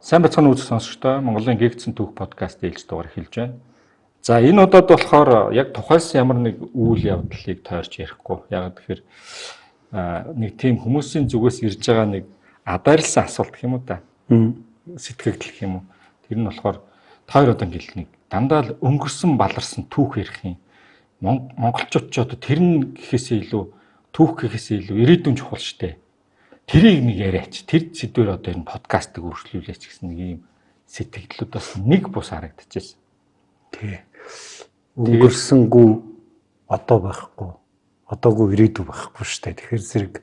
Сайн бацхан үзэх сонсогчдоо Монголын гэгдсэн түүх подкаст ээлж дугаар эхэлж байна. За энэ удаад болохоор яг тухайлсан ямар нэг үйл явдлыг тойрч ярихгүй. Яг тэгэхээр нэг тийм хүмүүсийн зүгээс ирж байгаа нэг адаарлсан асуулт гэх юм уу та. Сэтгэгдэл гэх юм уу. Тэр нь болохоор тойр удаан гэлнийг дандаа л өнгөрсөн баларсан түүх ярих юм. Монголчууд ч одоо тэр нь гэхээсээ илүү түүх гэхээсээ илүү ирээдүйн чухал штэ. Тэрийг нэг яриач. Тэр сэдвэр одоо энэ подкастыг үргэлжлүүлээч гэсэн нэг юм сэтгэлдлүүд бас нэг бус харагдчихсэн. Тий. Өнгөрсөнгүү одоо байхгүй. Одоогүй ирээдүй байхгүй шүү дээ. Тэгэхээр зэрэг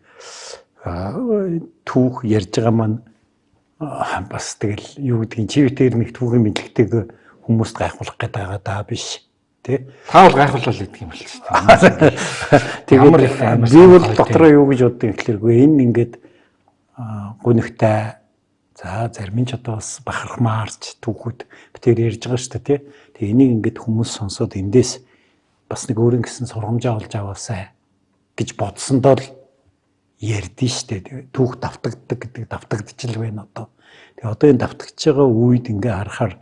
түүх ярьж байгаа маань бас тэгэл юу гэдгийг чивтээр нэг түүхийн мэдлэгтэйг хүмүүст гайхуулах гэдэг байгаа даа биш. Тэ? Та бол гайхуулал гэдэг юм л шүү дээ. Тэгээд би бол дотроо юу гэж боддог юм гэхэлэргүй энэ ингээд гүнхтэй за зарим нь ч одоо бас бахархмаарч түүхүүд битээр ярьж байгаа шүү дээ тий. Тэгээ энийг ингээд хүмүүс сонсоод эндээс бас нэг өөрийн гэсэн сургамжаа олж аваасай гэж бодсондоо л ярьдэн шүү дээ. Түүх давтагддаг гэдэг давтагдчихл байна одоо. Тэгээ одоо энэ давтагдж байгаа үед ингээ харахаар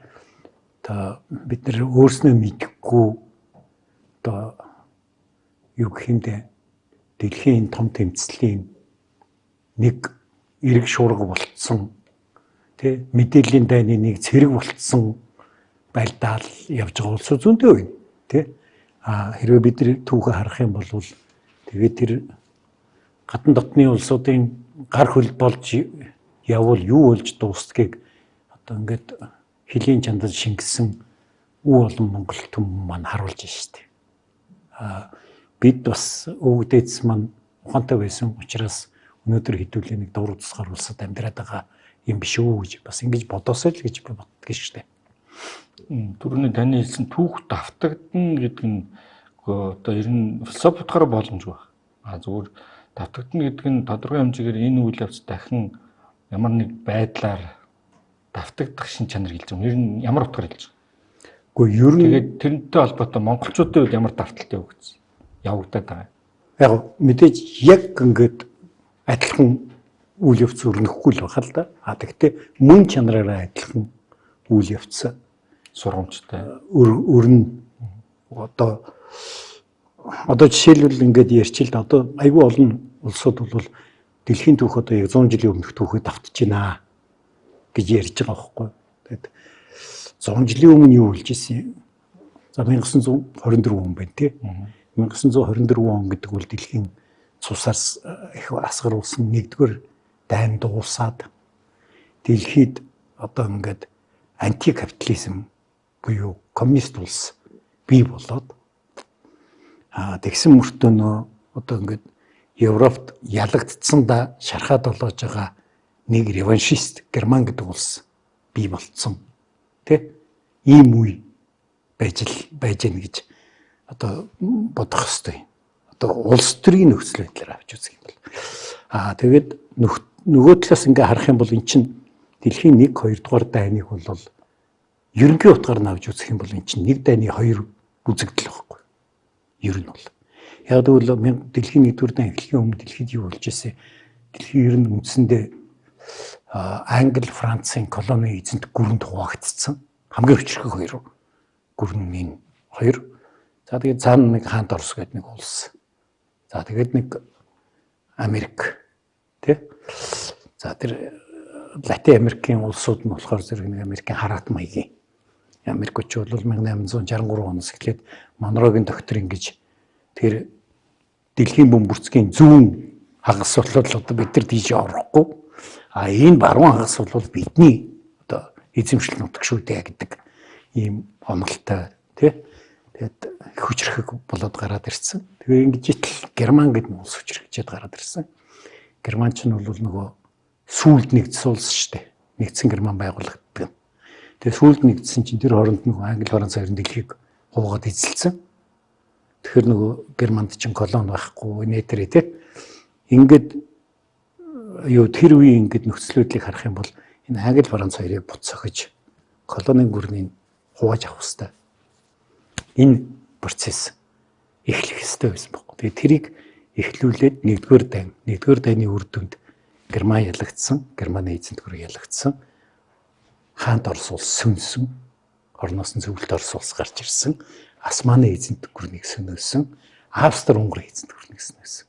одоо бид нэр өөрснөө мэдэхгүй одоо юу гэх юм бэ? Дэлхийн том тэмцлийн нэг эрг шуурга болцсон тий мэдээллийн дайны нэг цэрэг болцсон байлдаал явж байгаа улс зөндөө байна тий хэрвээ бид түүхээ харах юм бол тэгээд тэр гадна дотны улсуудын гар хөл болж явбал юу болж дуустгийг одоо ингээд хөлийн чандад шингэсэн үе олон Монгол түм маань харуулж штэ бид бас өвгдээдс маань ухаантай байсан учраас өнөөдөр хэдүүлээ нэг дур утасгаар улсад амьдраад байгаа юм биш үү гэж бас ингэж бодосоо л гэж би боддог шүү дээ. Түрүүний таны хэлсэн түүх давтагдана гэдэг нь одоо ер нь философи утгаараа боломжгүй байна. Зүгээр давтагдана гэдэг нь тодорхой хэмжээгээр энэ үйл явц дахин ямар нэг байдлаар давтагдах шин чанар хэлж байгаа. Ер нь ямар утгаар хэлж байгаа. Гэхдээ ер нь тэгээд тэрнтэй холбоотой монголчуудын үед ямар давталтай өгсөн явагдаад байгаа. Яг мэдээж яг ингээд адилхан үйл явц өрнөхгүй л бахал да. Тэгэхдээ мөн чанараараа адилхан үйл явц сургамжтай өрнө. Одоо жишээлбэл ингээд ярьчил да. Одоо айгүй олон улсууд бол дэлхийн түүх одоо яг 100 жилийн өмнөх түүхээ давтж байна гэж ярьж байгаа байхгүй. Тэгээд 100 жилийн өмнө юу болж исэн? За 1924 он байна тий. 1924 он гэдэг бол дэлхийн цусаас их асгаруулсан нэгдүгээр дайн дуусаад дэлхийд одоо ингээд антикапитализм буюу коммунист улс бий болоод тэгсэн мөртөө одоо ингээд Европт ялагдсан да шархаад болоож байгаа нэг реваншист Герман гэдэг улс бий болцсон тий ийм үе байж гэнэ гэж одоо бодох ёстой. Одоо улс төрийн нөхцөл байдлаар авч үзэх юм бол тэгээд нөгөө талаас ингээ харах юм бол эн чинь дэлхийн 1 2 дугаар дайныг бол ерөнхий утгаар нь авч үзэх юм бол эн чинь нэг дайны 2 үзэгдэл байхгүй. Ер нь бол яг тэгвэл дэлхийн 1 дугаар дайн эхлэхийн өмнө дэлхийд юу болж ирсэн? Дэлхийн ер нь үндсэндээ Англи, Францын колони эзэнт гүрэнд хуваагдсан. Хамгийн хүчрхэг 2 гүрний 2. За тэгээд цаана нэг хаант Орос гэдэг нэг улс. За тэгээд нэг Америк тий. За тэр Латин Америкийн улсууд нь болохоор зэрэг нэг Америкийн хараат маягийн. Америкчууд бол 1863 оноос эхлээд Монрогийн доктрин гэж тэр дэлхийн бөмбөрцгийн зүүн хагас болол одоо бид нар тийж орохгүй. Энэ баруун хагас бол бидний одоо эзэмшил нутаг шүү дээ гэдэг ийм онолтой тий. Тэгээд хүчрхэг болоод гараад ирсэн. Тэгээ ингэж итл Герман гэдэг нь улс хүчрхэгчээд гараад ирсэн. Германч нь бол нөгөө сүүлд нэгдсэн улс шүү дээ. Нэгдсэн Герман байгуулагддаг. Тэгээ сүүлд нэгдсэн чинь тэр хооронд нөгөө Англи, Франц хоёрын дэлхийг хуваагаад эзэлсэн. Тэгэхээр нөгөө Германд чинь колони байхгүй нэтэрэ тий. Ингээд юу тэр үеийн ингээд нөхцөл байдлыг харах юм бол энэ Англи, Франц хоёрыг буцаахж колонийн гүрнийг хувааж авах хэрэгтэй. Энэ процесс эхлэх ёстой байсан байхгүй. Тэгээ тэрийг эхлүүлээд нэгдүгээр дайны үр дүнд Герман ялагдсан, Германы эзэнт гүрэн ялагдсан. хаант Орос улс сүнсэн, орноос нь зөвлөлт Орос улс гарч ирсэн, Османы эзэнт гүрнийг сөнөөсөн, Австро-Унгарын эзэнт гүрнийг сөнөөсөн.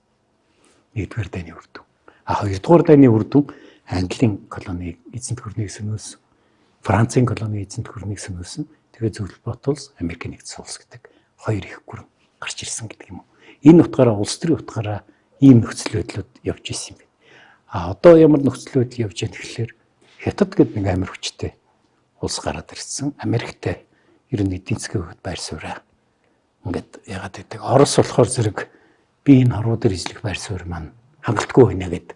Нэгдүгээр дайны үр дүн. Хоёрдугаар дайны үр дүн Английн колони эзэнт гүрнийг сөнөөсөн, Францын колони эзэнт гүрнийг сөнөөсөн. Тэгээд зөвлөлт Батулс Америкийн нэгдсэн улс гэдэг хоёр их гүрэн гарч ирсэн гэдэг юм уу. Энэ утгаараа улс төрийн утгаараа ийм нөхцөл байдлууд явж исэн юм байна. Одоо ямар нөхцөл байдал явж байгаа тэгэхээр Хятад гэдэг нэг амар хүчтэй улс гараад ирсэн. Америктэй ер нь эдийн засгийн хувьд байр сууриа ингээд ягаад гэдэг. Орос болохоор зэрэг би энэ хорвоо дээр эзлэх байр суурь маань хангалтгүй байна гэд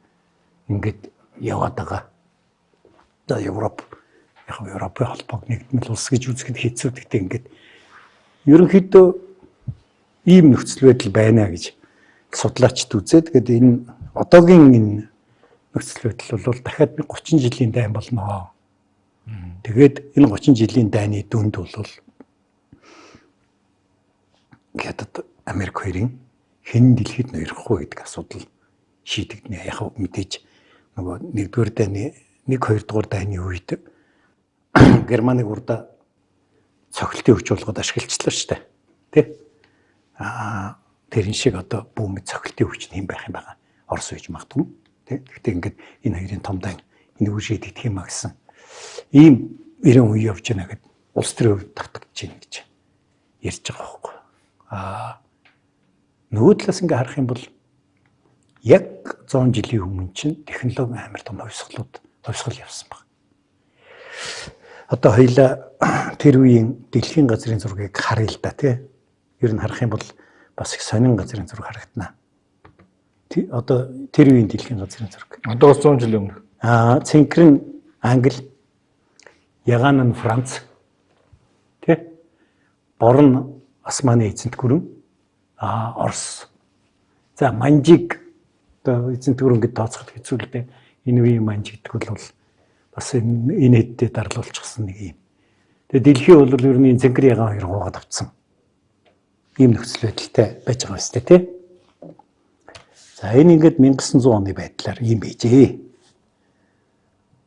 ингээд яваад байгаа. За Европын холбоог нэгдмэл улс гэж үзэхэд хэцүү гэхдээ ингээд ерөнхийдөө ийм нөхцөл байдал байна гэж судлаачд үзээд тэгээд энэ одоогийн энэ нөхцөл байдал бол дахиад 30 жилийн дайн болно. Тэгээд энэ 30 жилийн дайны дүнд бол Хятад Америк хоёрын хэн дэлхийд ноёрох вэ гэдэг асуудал шийдэгдэнэ. Яг мэдээж нөгөө 1-р дайны 1-2 дайны үед Германыг урдаа цогцлтын хүч болгоод ашиглажлаа шүү дээ. Тэ? Тэрэн шиг одоо бүүмэд цогцлтын хүч нэм байх юм байгаа. Орос үйж магадгүй. Тэ? Гэхдээ ингээд энэ хоёрын том дан энэ үе шийдэгдэх юм а гэсэн ийм эрен үе явж байна гэд улс төрийн хувьд татагдж байна гэж ярьж байгаа байхгүй. Нөгөө талаас ингээ харах юм бол яг 100 жилийн өмнө чинь технологи амар том хувьсгал явсан баг. Одоо хоёлаа тэр үеийн дэлхийн газрын зургийг харъя л да тий. Ер нь харах юм бол бас их сонин газрын зураг харагдана. Одоо тэр үеийн дэлхийн газрын зураг. Одоо 100 жилийн өмнө. Цэнхэр нь Англи, ягаан нь Франц. Тэ? Борн Османы эзэнт гүрэн, Орос. За Манжиг одоо эзэнт гүрэн гэдээ тооцоход хэцүү л дээ. Энэ үеийн Манжиг гэдэг бол бас энэ хэдтэй дарлуулчихсан нэг юм. Тэгээ дэлхий бол ер нь цэнхэр ягаан хоёр хуугаад авцсан. Ийм нөхцөл байдалтай байж байгаа юм шүү дээ, тий? За энэ ингээд 1900 оны байдлаар юм байжээ.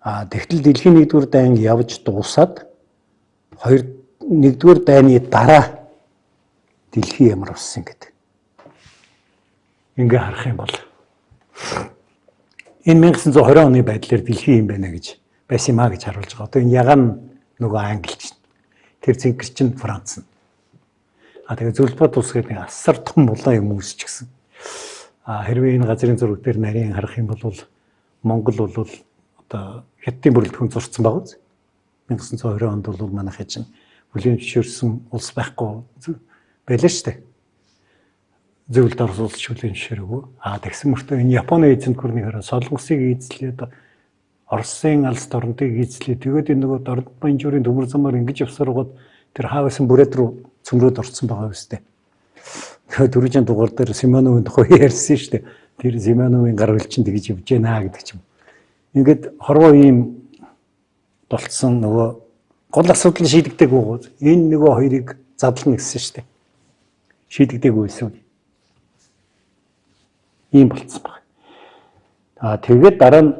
Тэгтэл дэлхийн 1-р дайн явж дуусаад 1-р дайны дараа дэлхий ямар болсон гэдэг. Ингээ харах юм бол энэ 1920 оны байдлаар дэлхий юм байна гэж байсан юм а гэж харуулж байгаа. Одоо энэ ягаан нөгөө Англич. Тэр цэнхэр чинь Франц. Тэгээ зөвлөлт улс гэдэг нэг асар том булан юм үүсчихсэн. Хэрвээ энэ газрын зураг дээр нарийн харах юм бол Монгол бол одоо Хятадын бүрэлдэхүүн зурцсан байгаа үз. 1920 онд бол манайхаа чинь бүлээн зөвшөөрсөн улс байхгүй байлаа шүү дээ. Зөвлөлт Орос улс бүлээн зөвшөөрөөгүй. Тэгсэн мөртөө энэ Японы эзэнт гүрний хараа Солонгосыг эзлээд Оросын алс орныг эзлээ. Тэгээд энэ нөгөө Дорд Банжуурын төмөр замаар ингэж явсараад тэр хаавсан бүрээд рүү цөмрөөд орцсон байгаа үстэй. Тэгээд 400 дугаар дээр Симоновын тухай ярьсан шүү дээ. Тэр Симоновын гар хөлчин тэгж явж байна гэдэг ч юм. Ингээд хорвоо ийм болцсон нөгөө гол асуудал шийдэгдээгүй гоо. Энэ нөгөө хоёрыг задлана гэсэн шүү дээ. Шийдэгдээгүй байсан. Ийм болцсон байна. Тэгээд дараа нь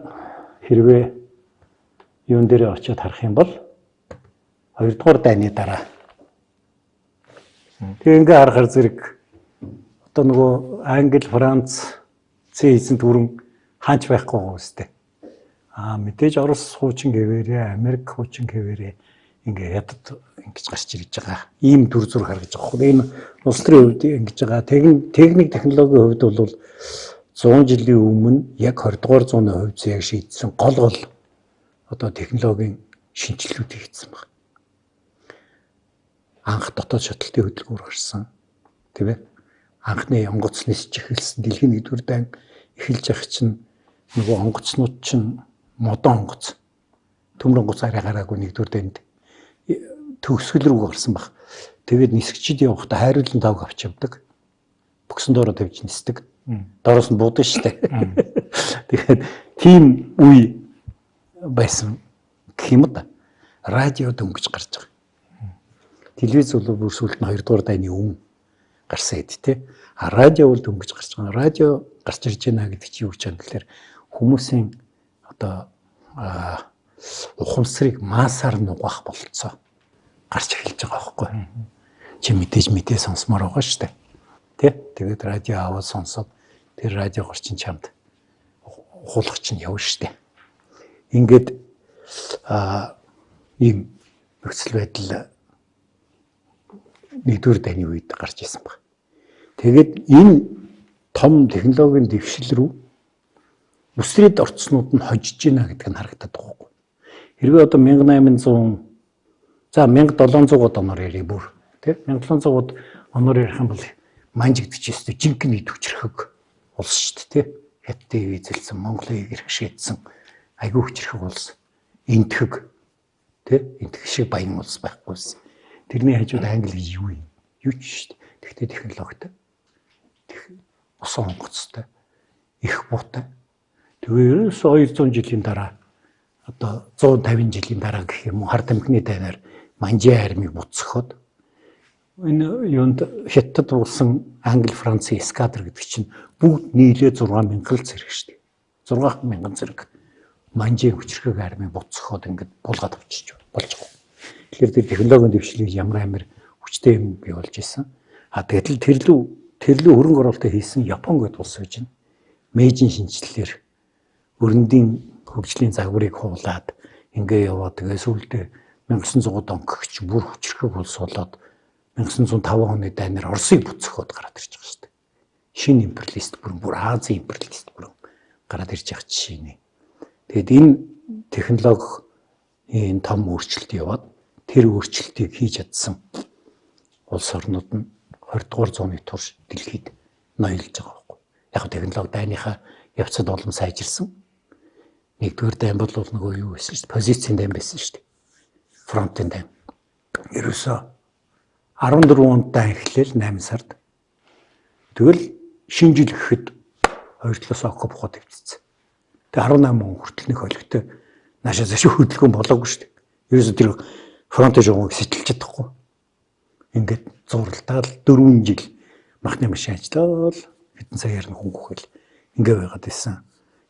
хэрвээ юун дээр очиод харах юм бол 2-р дайны дараа. Тэгээ ингээ харахаар зэрэг одоо нөгөө Англи, Франц, эзэнт гүрэн хаач байхгүй гоо үстэй. Мэдээж Орос хуучин гэвэрээ, Америк хуучин гэвэрээ ингээ ядад ингэж гарч ирж байгаа. Ийм дүр зураг харагдаж байгаа. Энэ улс төрийн хувьд ингэж байгаа. Техник технологийн хувьд бол 100 жилийн өмнө яг 20-р зууны хувьд яг шийдсэн гол одоо технологийн шинжилгүүд хийгдсэн байна. Анх дотоод шаталтын хөдөлгүүр гарсан. Тийм ээ. Анхны онгоц нисэж эхэлсэн дэлхийн 1-р дайн эхэлж явах чинь нөгөө онгоцнууд чинь модон онгоц. Төмөр онгоц арай гараагүй 1-р дайнд төгсгөл рүү гарсан баг. Тэгээд нисгчид явахдаа хайруулан тавг авч явдаг. Бөксөн доороо тавьж нисдэг. Доороос нь буудаг штэ. Тэгээд тийм үе байсан гэх юм да. Радио дөнгөж гарч байгаа. Телевиз бол бүр сүүлд нь 2-р дайны өмнө гарсан хэд те. Радио бол дөнгөж гарч байгаа. Радио гарч ирж байна гэдэг чинь юу гэж байна гэхээр хүмүүсийн одоо ухамсарыг маасаар нугаах бололцоо гарч эхэлж байгаа байхгүй. Чи мэдээ сонсомоор байгаа шүү дээ. Тэ? Тэгээд радио аваад сонсоод тэр радиогоор чинь чамд ухуулгач нь явна шүү дээ. Ингээд ийм нөхцөл байдал нэгдүгээр дайны үед гарч ирсэн баг. Тэгээд энэ том технологийн дэвшил рүү бүсрээд орцснууд нь хожиж гинэ гэдэг нь харагдаад байгаа юм. Хэрвээ одоо 1800 за 1700-аад оноор ярив бүр тийм 1700-аад оноор ярих юм бол манж гэдэг чинь өстой жинхэнэ хүчрхэг улс шүү дээ тийм хятадын эзэлсэн Монголыг иргэшээдсэн айгүй хүчрхэг улс энтхэг тийм энтхэг шиг баян улс байхгүйсэн. Тэрний хажууд англи юу юм? Юу ч шүү дээ. Тэгтээ технологитой. Усан онгоцтой. Их буутай. Тэгээ 200 жилийн дараа одоо 150 жилийн дараа гэх юм уу хард амхны дайнаар Манжин армийг буцсаход энэ юунд хятад улсын Англи, Франц эскадр гэдэг чинь бүгд нийлээ 6000 зэрэг шүү дээ. 6000 зэрэг Манжин хүчрхэг армийг буцсаход ингээд булгаад авчиж болж байгаа. Тэгэхээр тэр технологийн дэвшлийг ямар амар хүчтэй юм бий болж исэн. Тэгэл тэрлүү хөрөнгө оруулалт хийсэн Япон гэдэг улс гэж байна. Мэйжин шинжилэлээр өрөндийн хөгжлийн загварыг хуулаад ингээ яваад тэгээ сүүлдээ 1900 он гэгч бүр хүчрхэг улс болоод 1905 оны дайнаар Оросыг буцсаход гараад ирж байгаа шүү дээ. Шинэ империалист бүр Азийн империалист бүр гараад ирж байгаа жишээ нэ. Тэгэд энэ технологи энэ том өөрчлөлт яваад тэр өөрчлөлтийг хийж чадсан улс орнууд нь 20 дугаар зууны турш дэлхийд ноёлж байгаа байхгүй. Яг нь технологи дайныхаа явцад олон сайжирсан. Нэгдүгээр дайн бол нөгөө юу байсан шүү дээ. Позицийн дайн байсан шүү дээ. Фронтын дайн. Ерөөсөө 14 онд дайн эхлээл 8 сард. Тэгвэл шинэ жил гэхэд хоёр талаас окоп бохоо тавьчихсан. Тэгээ 18 он хүртэл нэг хөлөгтэй наашаа зашиг хөдөлгөөн болоогүй шүү дээ. Ерөөсөө тэр фронтын жогоог сэтэлж чадахгүй. Ингээд зурлалдаад 4 жил махны машин ажиллаад хэдэн цагаар нь хөнгөхөл ингээ байгаад байсан.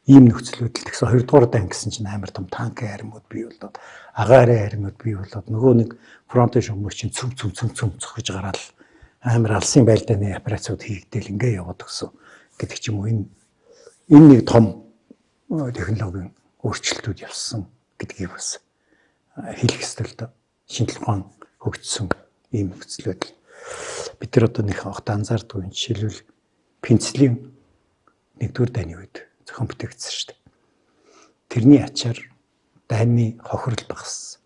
Ийм нөхцөл байдал тэгсэн 2 дугаар дан гэсэн чинь амар том танкын армууд бий болоод агаарын армууд бий болоод нөгөө нэг фронтын шугамч чинь цөм цохиж гараад амар алсын байлдааны операцууд хийгдээл ингээ яваад өгсөн гэдэг ч юм уу энэ нэг том технологийн өөрчлөлтүүд явсан гэдгийг бас хэлэх ёстой л доо. Шинжлэх ухаан хөгжсөн ийм нөхцөл байдал. Бид нар одоо нэг огт анзаардгүй жишээлбэл пенцилин 1-р дайны үед зохион бүтээгдсэн шүү дээ. Тэрний ачаар дайны хохирол багассан.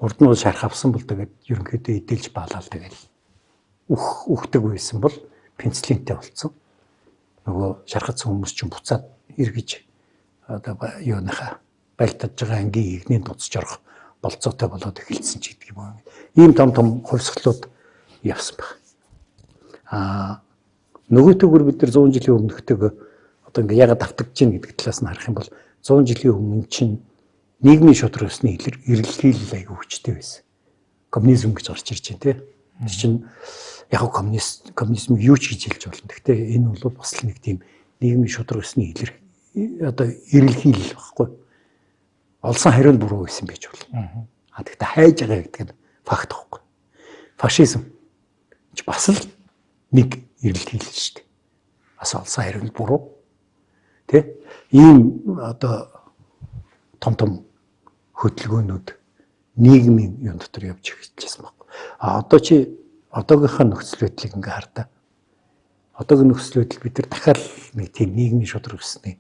Урд нь шарх авсан бол тэгээд ерөнхийдөө эдэлж баалал тэгээд үхдэг байсан бол пенцилинтэй болцсон. Нөгөө шархацсан хүмүүс чинь буцаад эргэж одоо юуныхаа байлдаж байгаа ангийн игнийн дуцж орох болцоотой болоод эхэлсэн ч гэдэг юм. Ийм том хувьсгалууд явсан баг. Нөгөө төгөр бид нар 100 жилийн өмнөхтэйг одоо ингээ ягаад давтагдж гин гэдэг талаас нь харах юм бол 100 жилийн өмнө чинь нийгмийн шудраг ёсны эргэлхийлэл аягүй хүчтэй байсан. Коммунизм гэж гарч ирж байна тийм. Тэр чинь яг коммунизм юу ч хийж хэлж болно. Гэхдээ энэ бол бас л нэг тийм нийгмийн шудраг ёсны одоо эргэлхийлэл багхгүй. Олсон хариу нь буруу байсан байж болно. Гэхдээ хайж байгаа гэдэг нь факт байхгүй. Фашизм ч бас л нэг эргэлхийлэл шүү дээ. Бас олсон хариу нь буруу. Тэ? Ийм одоо том хөдөлгөөнүүд нийгмийн юм дотор явж эхэлчихсэн баг. Одоо чи одоогийнхаа нөхцөл байдлыг ингээ хардаа. Одоогийн нөхцөл байдал бид нар дахиад нэг тийм нийгмийн шудраг ёсны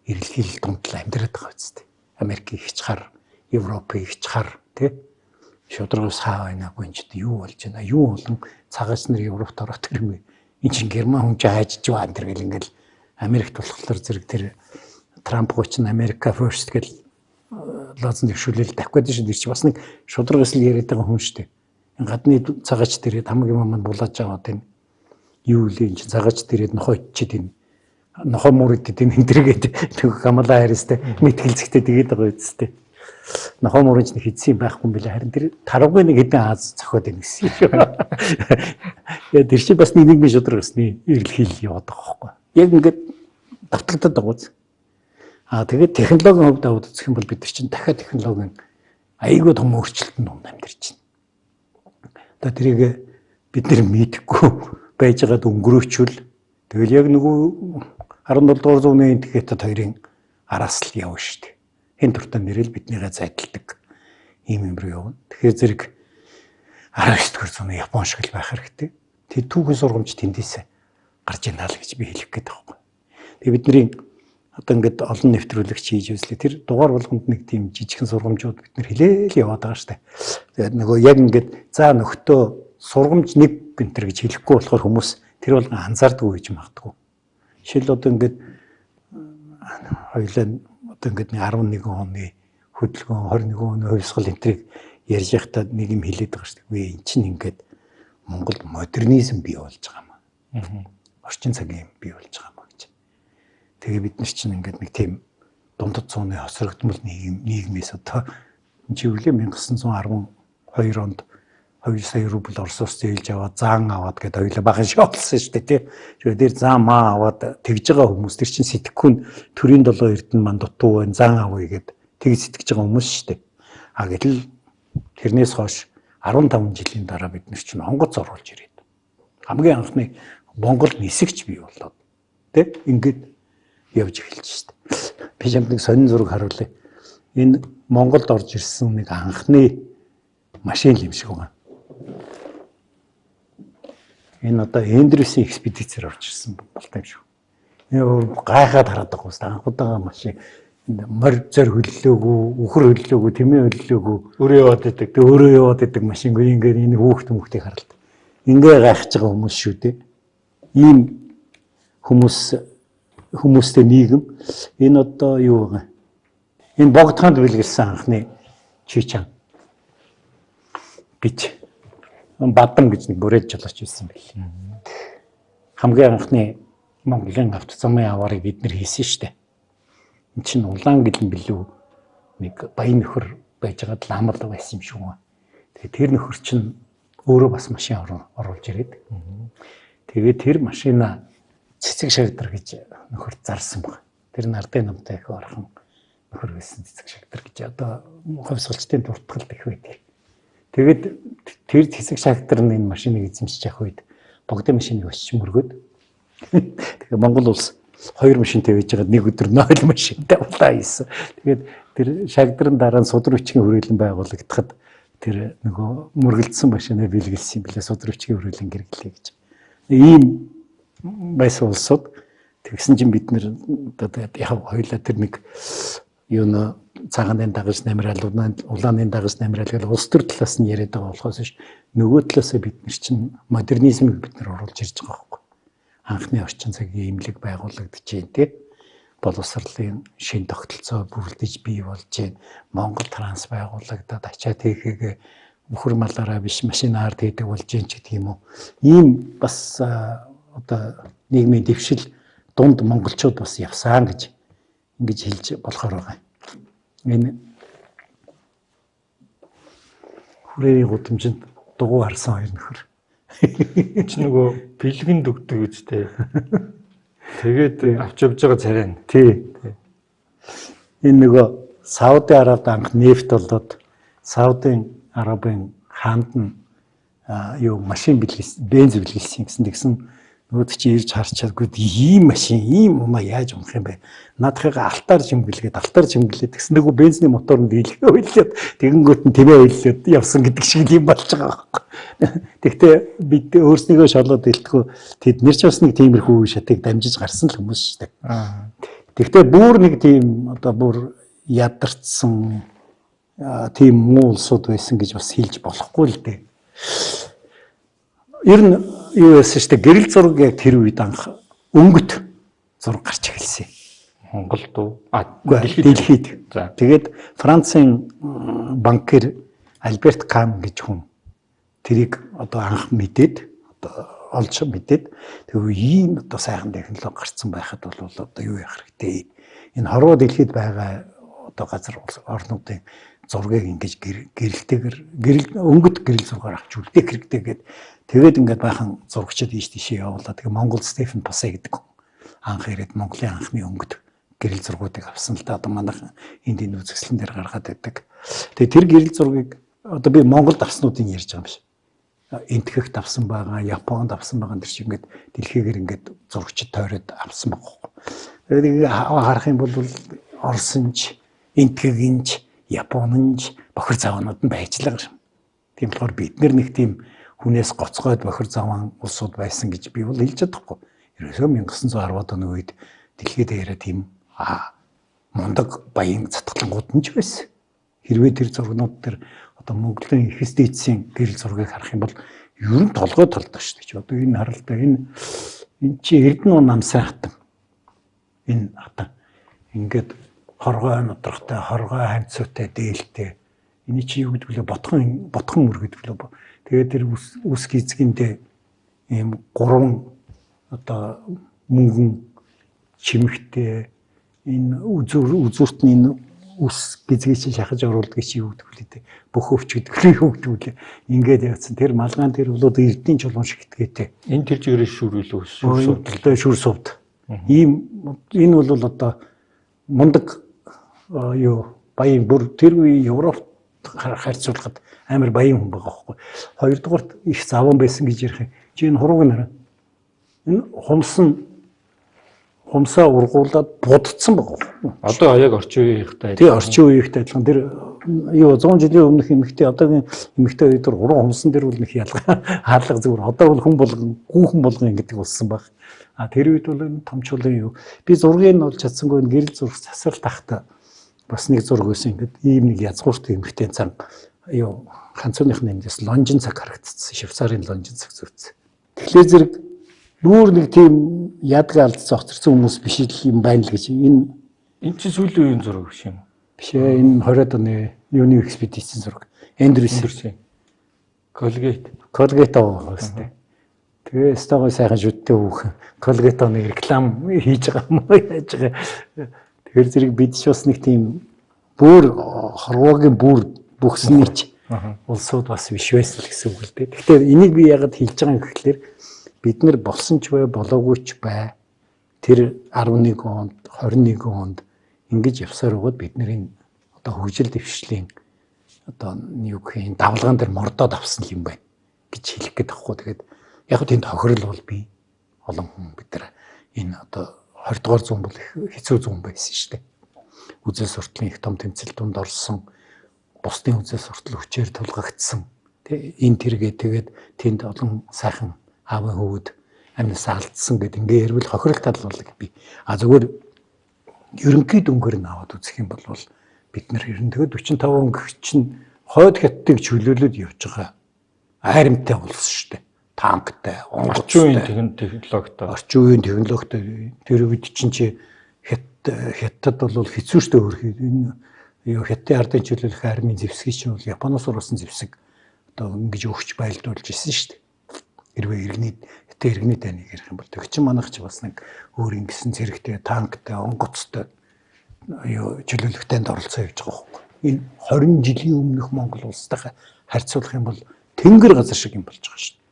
эргэлхийлэл дундал амьдраад байгаа үстэй. Америк их чахар, Европ их чахар тий шудраг ус хаа байнаагүй энэ ч юу болж байна. Юу болон цагаач нар Европт ороод ирмээ. Энд чинь герман хүн ч хайж байгаа энэ гэл ингээл Америкт болохоор зэрэг тэр Трамп гоч нь Америка first гэл лазн төвшүүлэл давхад шүү дээ. Чи бас нэг шудраг эсэл яриад байгаа хүн шүү дээ. Гадны цагаач дээрээ хамаг юм маань булааж аваад энэ юу лээ энэ цагаач дээрээ нохоо ичээд энэ нохоо мөрөдөд энэ тэргээд тэг Камала Харристтэй мэтгэлцэхтэй тэгээд байгаа үсттэй. Нохоо мөрөж нэг хийсэн байхгүй юм билээ. Харин тэр тарвгүй нэг хэдэн Аз зохиод байна гэсэн юм. Яа тэр чи бас нэг нийгмийн шудраг эсний эргэлхийлэл яваад байгаа байхгүй. Яг ингээд давтагдаад байгаа үз. Тэгээд технологийн хувьд үзэх юм бол бид нар чинь дахиад технологийн айгүй том өөрчлөлтөнд амьдарч байна. Одоо тэрийг бид нар мэдхгүй байж байгаад өнгөрөөчвөл тэгэл яг нөгөө 17 дугаар зууны интегрэтэд хоёрын араас л явна шүү дээ. Энэ дуртай нэрэл биднийгээ зайдалдаг ийм юм руу явна. Тэгэхээр зэрэг 19 дугаар зууны Япон шиг л байх хэрэгтэй. Тэр түүхэн сургамж тэндээс гарч ийна л гэж би хэлэх гээд байгаа юм. Тэгээ бидний одоо ингээд олон нэвтрүүлэгч хийж үзлээ. Тэр дугаар болгонд нэг тийм жижигхэн сургамжууд бид нэр хилээл яваад байгаа шүү дээ. Тэгээд нөгөө яг ингээд за нөхдөө сургамж нэг гэнтэр гэж хэлэхгүй болохоор хүмүүс тэр болгон анзаардгүй гэж магадгүй. Жишээл одоо ингээд хоёулаа одоо ингээд 11 оны хөдөлгөөн 21 оны хувьсгал энтрийг ярьж байхдаа нэг юм хэлээд байгаа шүү дээ. Эн чинь ингээд Монголд модернизм бий болж байгаа юм. Орчин цагийн бий болж байгаа юм гэж. Тэгээ бид нар чинь ингээд нэг тийм дундад зууны хосрогдмол нийгмээс одоо жиглээ 1912 онд 2 сая рубль Оросоос зээлж аваад заан аваад гэдэг хоёулаа бахан шоолсон шүү дээ тий. Тэгээд дээр заан маа аваад тэгж байгаа хүмүүс тэр чинь сэтгэхгүй төрийн 7 эрдэнэ манд дутуу байна заан авъя гэд тэгж сэтгэж байгаа хүмүүс шүү дээ. Гэтэл тэрнээс хойш 15 жилийн дараа бид нар чинь онгоц оруулж ирээд хамгийн анхны Монгол нисэгч бий болоод тий ингээд явж эхэлж шүү дээ. Би чамд нэг сонин зураг харуулъя. Энэ Монголд орж ирсэн нэг анхны машин юм шиг байна. Энэ одоо Эндрюсийн экспедицээр орж ирсэн болтой юм шиг. Гайхаад хараад байгаа юм. Анхудаага машин морь зөр хөллөөгүй, үхэр хөллөөгүй, тэмээ хөллөөгүй өөрөө яваад идэг. Өөрөө яваад идэг машингүй ингээд энэ хүүхдүүдийг харалт. Ингээ гайхаж байгаа хүмүүс шүү дээ. Ийм хүмүүстэй нийгэм энэ одоо юу вэ? Энэ богдхонд бэлгэлсэн анхны чичан гэж бадам гэж нэг бүрээд жолооч байсан байл. Хамгийн анхны Монголын авто замын аварыг бид нэр хийсэн шүү дээ. Энд чинь улаан гэлэн билүү нэг баян нөхөр байж байгаа ламал байсан юм шиг байна. Тэгээ тэр нөхөр чинь өөрөө бас машин оруулж ирээд. Тэгээ тэр машина цэцэг шагдар гэж нөхөр зарсан баг. Тэр нардын намтай их орхон нөхөр байсан цэцэг шагдар гэж одоо хувьсгалчдын дуртгалд их байдаг. Тэгээд тэр цэцэг шагдар нь энэ машиныг эзэмшиж явах үед богдын машиныг өсч мөргөөд тэгээ Монгол улс 2 машинтай байж байгаа нэг өдөр 0 машинтай улаа хийсэн. Тэгээд тэр шагдрын дараа нь судар хүчгийн хүрээлэн байгуулагдахад тэр нөгөө мөргөлдсөн машинаа бэлгэлсэн юм билээ судар хүчгийн хүрээлэн гэргэлээ гэж. Ийм байсан улсууд тэгсэн чинь бид нэр одоо яг хоёлаа тэр нэг юуна цагааны дагаж намирал улааны дагаж намирал гэл улс төр талаас нь яриад байгаа болохоос ш нөгөө талаас бид нар чинь модернизмыг бид нар оруулж ирж байгаа байхгүй. Анхны орчин цагийн имлэг байгуулагдаж байна тий. Боловсролын шин тогтолцоо бүрдэж бий болж байна. Монгол транс байгуулагдаад ачаад хийхээ бүхэр малаараа биш машинаар хийдэг болж байна ч гэдэг юм уу. Ийм бас одоо нийгмийн дэвшил дунд монголчууд бас явсан гэж ингэж хэлж болохоор байгаа. Энэ хүрээний гудамжинд дугуй харсан хоёр нөхөр. Чи нөгөө бэлгэн дүгдэг үстэй. Тэгээд авч явж байгаа царай. Тий. Энэ нөгөө Сауди Арабид анх нефт болоод Саудын Арабын хаанд нь юу машин бэлгэлсэн, бенз бэлгэлсэн гэсэн нөгөө чи ирж харчаагүй ийм машин, ийм умаа яаж унах юм бэ? Наадхыг алтаар жимгэлгээд тэгсэн нөгөө бензины мотор нь дийлхээ уйлаад тэгэнгүүт нь тэмээ уйлаад явсан гэдэг шиг юм болж байгаа байхгүй. Тэгтээ бид өөрснийгөө шолоод илтгэв тэд нэр ч бас нэг тиймэрхүү шатыг дамжиж гарсан л хүмүүс шүү дээ. Тэгтээ бүр нэг тийм одоо бүр ядарсан тийм муу улсууд байсан гэж бас хэлж болохгүй л дээ. Ер нь юу яасан шүү дээ гэрэл зураг яг тэр үед анх өнгөт зураг гарч эхэлсэн. Монголд уу? Дэлхийд. Тэгээд Францын банкир Альберт Кам гэж хүн тэрийг одоо анх мэдээд одоо олж мэдээд тэгээ ийм одоо сайхан технологи гарцсан байхад бол одоо юу яах хэрэгтэй. Энэ хорвоо дэлхийд байгаа одоо газар орнуудын зургийг ингэж гэрэлтэйгээр өнгөт гэрэл зургаар авч үлдээх хэрэгтэй гэдэг. Тэгээд ингээд бахан зурагчид ийш тийшээ явуулаад тэгээ Монгол Стефен Пасэ гэдэг анх ирээд Монголын анхны өнгөт гэрэл зургуудыг авсан л да. Одоо манайх энд энэ үзэсгэлэн дээр гаргаад байдаг. Тэгээ тэр гэрэл зургийг одоо би Монголд авснуудыг ярьж байгаа юм биш. Энтхэгт авсан байгаа, Японд авсан байгаа тэр шиг ингээд дэлхийгээр ингээд зурагчид тойроод авсан байгаа. Тэгээд харах юм бол Оросынч, Энтхэгинч, Японч бохир заваанууд нь байж л байгаа юм. Тийм болохоор бид нэг тийм хүнээс гоцгойд бохир заваан улсууд байсан гэж би бол хэлж чадахгүй. Ерөөсөө 1910-аад оны үед дэлхийд даяараа тийм мундаг баян цатгалангууд нь ч байсан. Хэрвээ тэр зургнууд төр одоо Монголын их эдийн гэрэл зургийг харах юм бол ер нь толгой толдог шүү дээ. Одоо энэ харалтаа энэ чи Эрдэнэ намсын хатан. Энэ хатан ингээд хоргой нудрахтай, хоргой ханцуутай, дээлтэй. Энэ чи юу гэдэг вэ? Ботхон мөр гэдэг лөө. Тэгээд тэр үс гизгэндээ ийм 3 одоо мөнгөн чимэгтэй энэ үзүүрт нь энэ үс гизгийг чи шахаж оруулдаг чи юу гэдэг вэ? Бүх өвч гэдэг юу гэдэг вэ? Ингээд явцсан тэр малгаан тэр болоод эрдэнэ чулуун шиг итгээтэй. Энэ тэр чигээрээ шүрүүлээ шүр сувд. Ийм энэ бол одоо мундаг юу баян бүр тэр үе Европт харьцуулахад амар баян хүн байгаа байхгүй. Хоёрдугаарт их заван байсан гэж ярих юм. Чи энэ хурууг нэрэ. Энэ хумсаа ургуулад будцсан байгаа. Одоо яг орчин үеийнхтэй. Тий орчин үеийнхтэй адилхан тэр юу 100 жилийн өмнөх эмэгтэй одоогийн эмэгтэй үед уран хумсан дээр бол нэг ялгаа хаалга зүгээр. Одоо бол хүүхэн болгон ингэдэг болсон баг. Тэр үед бол энэ том чулуун юу. Би зургийг нь олж чадсангүй гэрэл зураг засал тахта бас нэг зураг байсан ингээд ийм нэг язгуурт эмэгтэй цан юу ганцууных нэмдээс лонжин цаг харагдсан. Швейцарын лонжин цаг зүвц. Тэгэхээр зэрэг нүүр нэг тийм ядга алд зогцорсон хүмүүс биш юм байна л гэж энэ чи сүүлийн үеийн зураг биш юм. Биш ээ энэ 20-аад оны юуны экспедицийн зураг. Эндрюс. Колгейт авах хэвчээ. Тэгээ стогой сайхан шүттэй хүүхэн Колгейтоны реклам хийж байгаа юм уу яаж байгаа. Тэгэхээр зэрэг бид ч бас нэг тийм бүр хорвоогийн бүр бүхснийч улсууд бас биш байсан л гэсэн үг л дээ. Тэгэхээр энийг би яагаад хэлж байгаа юм гэхэлэр бид нар болсон ч бай болоогүй ч бай тэр 11 онд 21 онд ингэж явсаар байгаад бид нарын одоо хөгжил дэвшлийн одоо юу гэх юм давлгаан дээр мордоод авсан юм байна гэж хэлэх гээд байхгүй. Тэгээд яг нь тэнд хохирол бол би олон хүн бид нар энэ одоо 20 дугаар зуун бол их хэцүү зуун байсан шүү дээ. Үзэл суртлын их том тэмцэл донд орсон, бусдын үзэл суртал хүчээр тулгагдсан. Тэ энэ тэргээ тэгээд тэнд олон сайхан аавын хөвгд амнасаа алдсан гэд ингээ ярил хохирол тал бол би зүгээр ерөнхий дүнгээр нь аваад үзэх юм бол бид нар ерөн тэгээд 45 он гэх чинь хойд хятадыг чөлөөлөд явж байгаа айрамтай улс шүү дээ. Танктай, орчин үеийн технологитой. Орчин үеийн технологитой тэр үед чинь хятад бол хэцүү штэй хөрхий. Энэ юу хятадын ардын чөлөөлөх армийн зэвсгийг чинь бол Японоос урсан зэвсэг одоо ингэж өгч байлдуулж ирсэн шүү дээ. Хэрвээ иргэний тайныг ярих юм бол тэг чин манайх ч бас нэг өөр ингэсэн зэрэгтэй, танктай, онгоцтой юу чөлөөлөх танд оролцоо хийж байгаа байхгүй. Энэ 20 жилийн өмнөх Монгол улстайгаа харьцуулах юм бол тэнгэр газар шиг юм болж байгаа шүү дээ.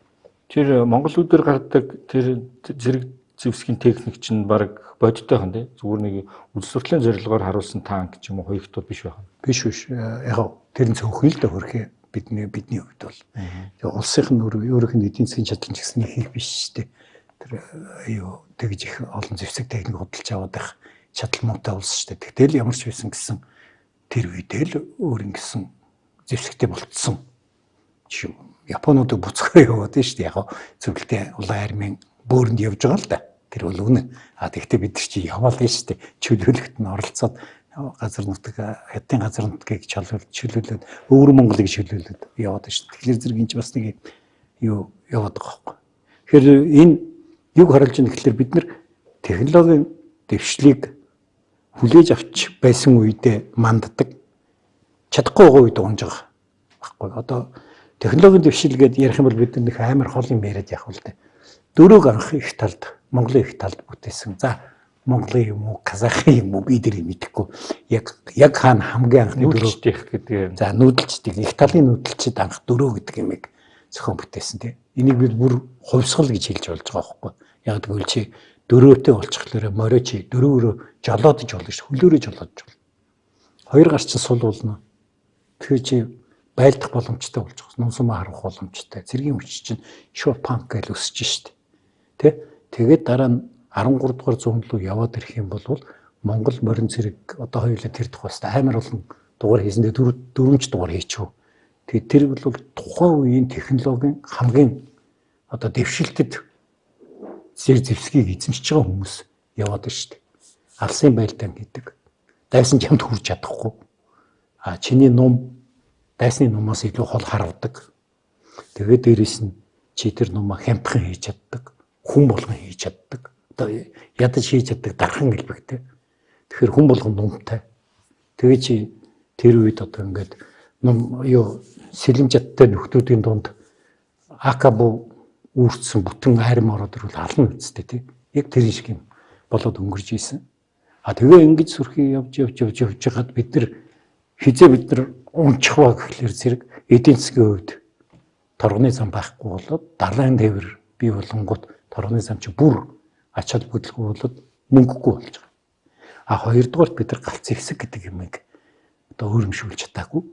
Тэр монголуудаар гардаг тэр зэрэг зэвсгийн техник чинь баг бодиттой хан тий. Зүгээр нэг үйл суртлын зорилгоор харуулсан танк ч юм уу хоёртууд биш байх. Биш. Яг тэр нь цөөхөн л да хөрхий бидний хувьд бол. Тэгээ улсынх нь өөрийнх нь эдийн засгийн чадлын ч гэсэн их биш шүү дээ. Тэр юу тэгж их олон зэвсэг техник худалдаж аваад байх чадал муутай улс шүү дээ. Тэгтэл ямар ч байсан гэсэн тэр үедээ л өөр ингэсэн зэвсэгтэй болцсон. Жишээ Японууд буцгаа яваад шүү дээ. Яг зөвлөлтийн улаан армийн бөөрөнд явж байгаа л да. Тэр бол үнэ. Тэгэхдээ бид нар чи яваал шүү дээ. Чөлөөлөлт нь оролцоод газар нутаг хятадын газар нутгийг чөлөөлөд өвөр Монголыг чөлөөлөд яваад шүү дээ. Тэгэхээр зэрэг энэ ч бас нэг юу яваад байгаа байхгүй. Тэгэхээр энэ юг харуулж байгаа гэхэлэр бид нар технологийн дэвшлиг хүлээж авч байсан үедээ манддаг чадахгүй байгаа үед унж байгаа байхгүй. Одоо технологийн дэвшил гэдээ ярих юм бол бид нэг амар хол юм яриад явах л дээ. Дөрөв анх их талд Монголын их талд бүтээсэн. За Монголын юм уу, Казахын юм уу би дэрийг мэдэхгүй. Яг хаана хамгийн анхны дөрөвдөх гэдэг. За нүүдэлчдийг их талын нүүдэлчд анх дөрөв гэдэг юмыг зохион бүтээсэн тийм. Энийг бид бүр хувьсгал гэж хэлж болж байгаа байхгүй. Яг гэвэл чи дөрөвтэй болчихлоо мориочи дөрөөрөө жолоодж болно шүү. Хөлөөрөө жолоодж болно. Хоёр гар чинь сул болно. Тэгэхээр чи байлдах боломжтой болж байгаа. Нумсумаа харах боломжтой. Цэргийн хүч чинь шууд панк гэж өсөж штэ. Тэ? Тэгээд дараа нь 13 дугаар зуунд руу яваад ирэх юм бол Монгол морин цэрэг одоо хоёулаа тэр тухайд амар олон дугаар хийсэндээ дөрвөнч дугаар хийчихв. Тэгээд тэр бол тухайн үеийн технологийн хамгийн одоо дэвшилтэд зэр зэвсгийг эзэмшиж байгаа хүмүүс яваад штэ. Алсын байлдаан гэдэг. Дайсан чамд хүрч чадахгүй. Чиний ном дайсны нумаас илүү хол харавдаг. Тэгээд дээрэс нь чи тэр нумаа хямдхан хийж чаддаг, хүн болгон хийж чаддаг. Одоо ядаж хийж чаддаг дархан гэлбэгтэй. Тэгэхээр хүн болгон нумтай. Тэгээд чи тэр үед одоо ингээд ном сэлэм жадтай нөхдүүдийн дунд акабу үүрцсэн бүтэн айрам ороод ирвэл алан үсттэй тий. Яг тэр шиг юм болоод өнгөрж ийсэн. Тэгээ ингэж сүрхий явж хаад бид нар унчих ба гэхлээр зэрэг эдийн засгийн хувьд торгоны зам байхгүй болоод далайн тээвэр бий болонгууд торгоны зам чи бүр ач холбогдолгүй болоод мөнгөгүй болж байгаа. Хоёрдугаар бид нар галц хэсэг гэдэг юмыг одоо өөрөмшүүлж чадаагүй.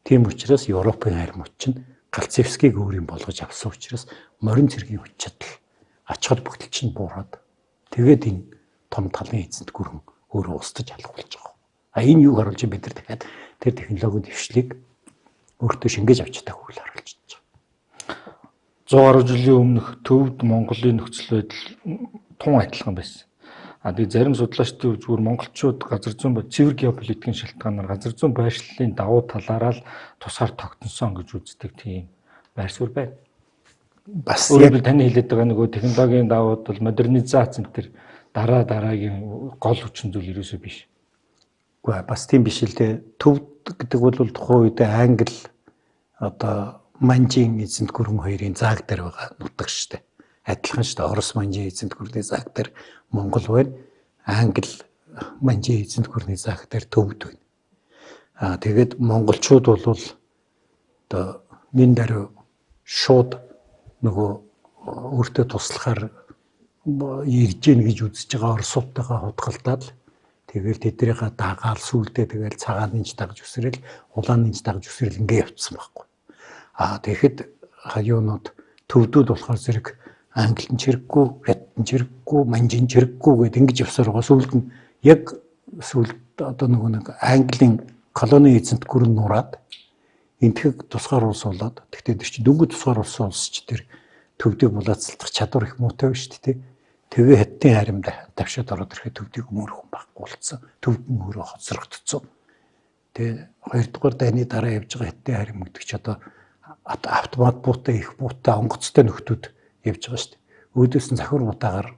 Тийм учраас Европын армууд чинь галц хэсгийг өөр юм болгож авсан учраас морин цэргийн хүч чадал ач холбогдол чинь буураад тэгээд энэ том талын эзэнт гүрэн өөрөө устж алах болж байгаа. Энэ юу харуулж бид нар дахиад тэр технологийн дэвшлиг өөртөө шингээж авч чадах үйл харуулж байгаа. 100 гаруй жилийн өмнөх төвд Монголын нөхцөл байдал тун адилхан байсан. Тэгээ зарим судлаачдын зүгээр монголчууд газар зүйн цэвэр геополитикийн шалтгаанаар газар зүйн байршлалын давуу талаараа л тусгаар тогтносон гэж үздэг тийм байр суурь байна. Бас яг таны хэлээд байгаа нөгөө технологийн давууд бол модернизац энэ дараагийн гол хүчин зүйл ерөөсөө биш. Үгүй бас тийм биш л дээ. Төвд гэдэг бол тухайн үед Англи одоо манжийн эзэнт гүрэн хоёрын зааг дээр байгаа нутаг шүү дээ. Адилхан шүү дээ. Орос манжийн эзэнт гүрний зааг дээр Монгол байна. Англи манжийн эзэнт гүрний зааг дээр төвд байна. Тэгээд монголчууд бол одоо нэн даруй шууд нөгөө өөртөө туслахаар ирж гэн гэж үзэж байгаа орсуудтайгаа худгалдаад тэгэл тэднийхээ дагаал сүулдэ тэгэл цагаанынч дагж өсрөл улаанынч дагж өсрөл ингэ явцсан байхгүй. Тэгэхэд хаюунууд төвдүүд болохоор зэрэг англин чирэггүй, хятадын чирэггүй, манжин чирэггүй гэд ингэж явсаар байгаа. Сүүлд нь яг одоо нэг английн колони эзэнт гүрэн нураад энтгэг тусгаар улс болоод тэгтээ тэр чинь дөнгөж тусгаар улс ч тэр төвдийг булаацалдах чадвар их муутай байна шүү дээ. Тэгээ хаттын харимд давшаад ороод ирэхэд төвдийг өмөрөх байхгүй болцсон. Төвд нь өөрөө хоцрогдсон. Тэгээ хоёрдугаар дайны дараа явж байгаа хаттын харим гэдэг чи одоо автомат буутай их буутай онгоцтой нөхдүүд явж байгаа шүү дээ. Өөдөөс нь захир бутаагаар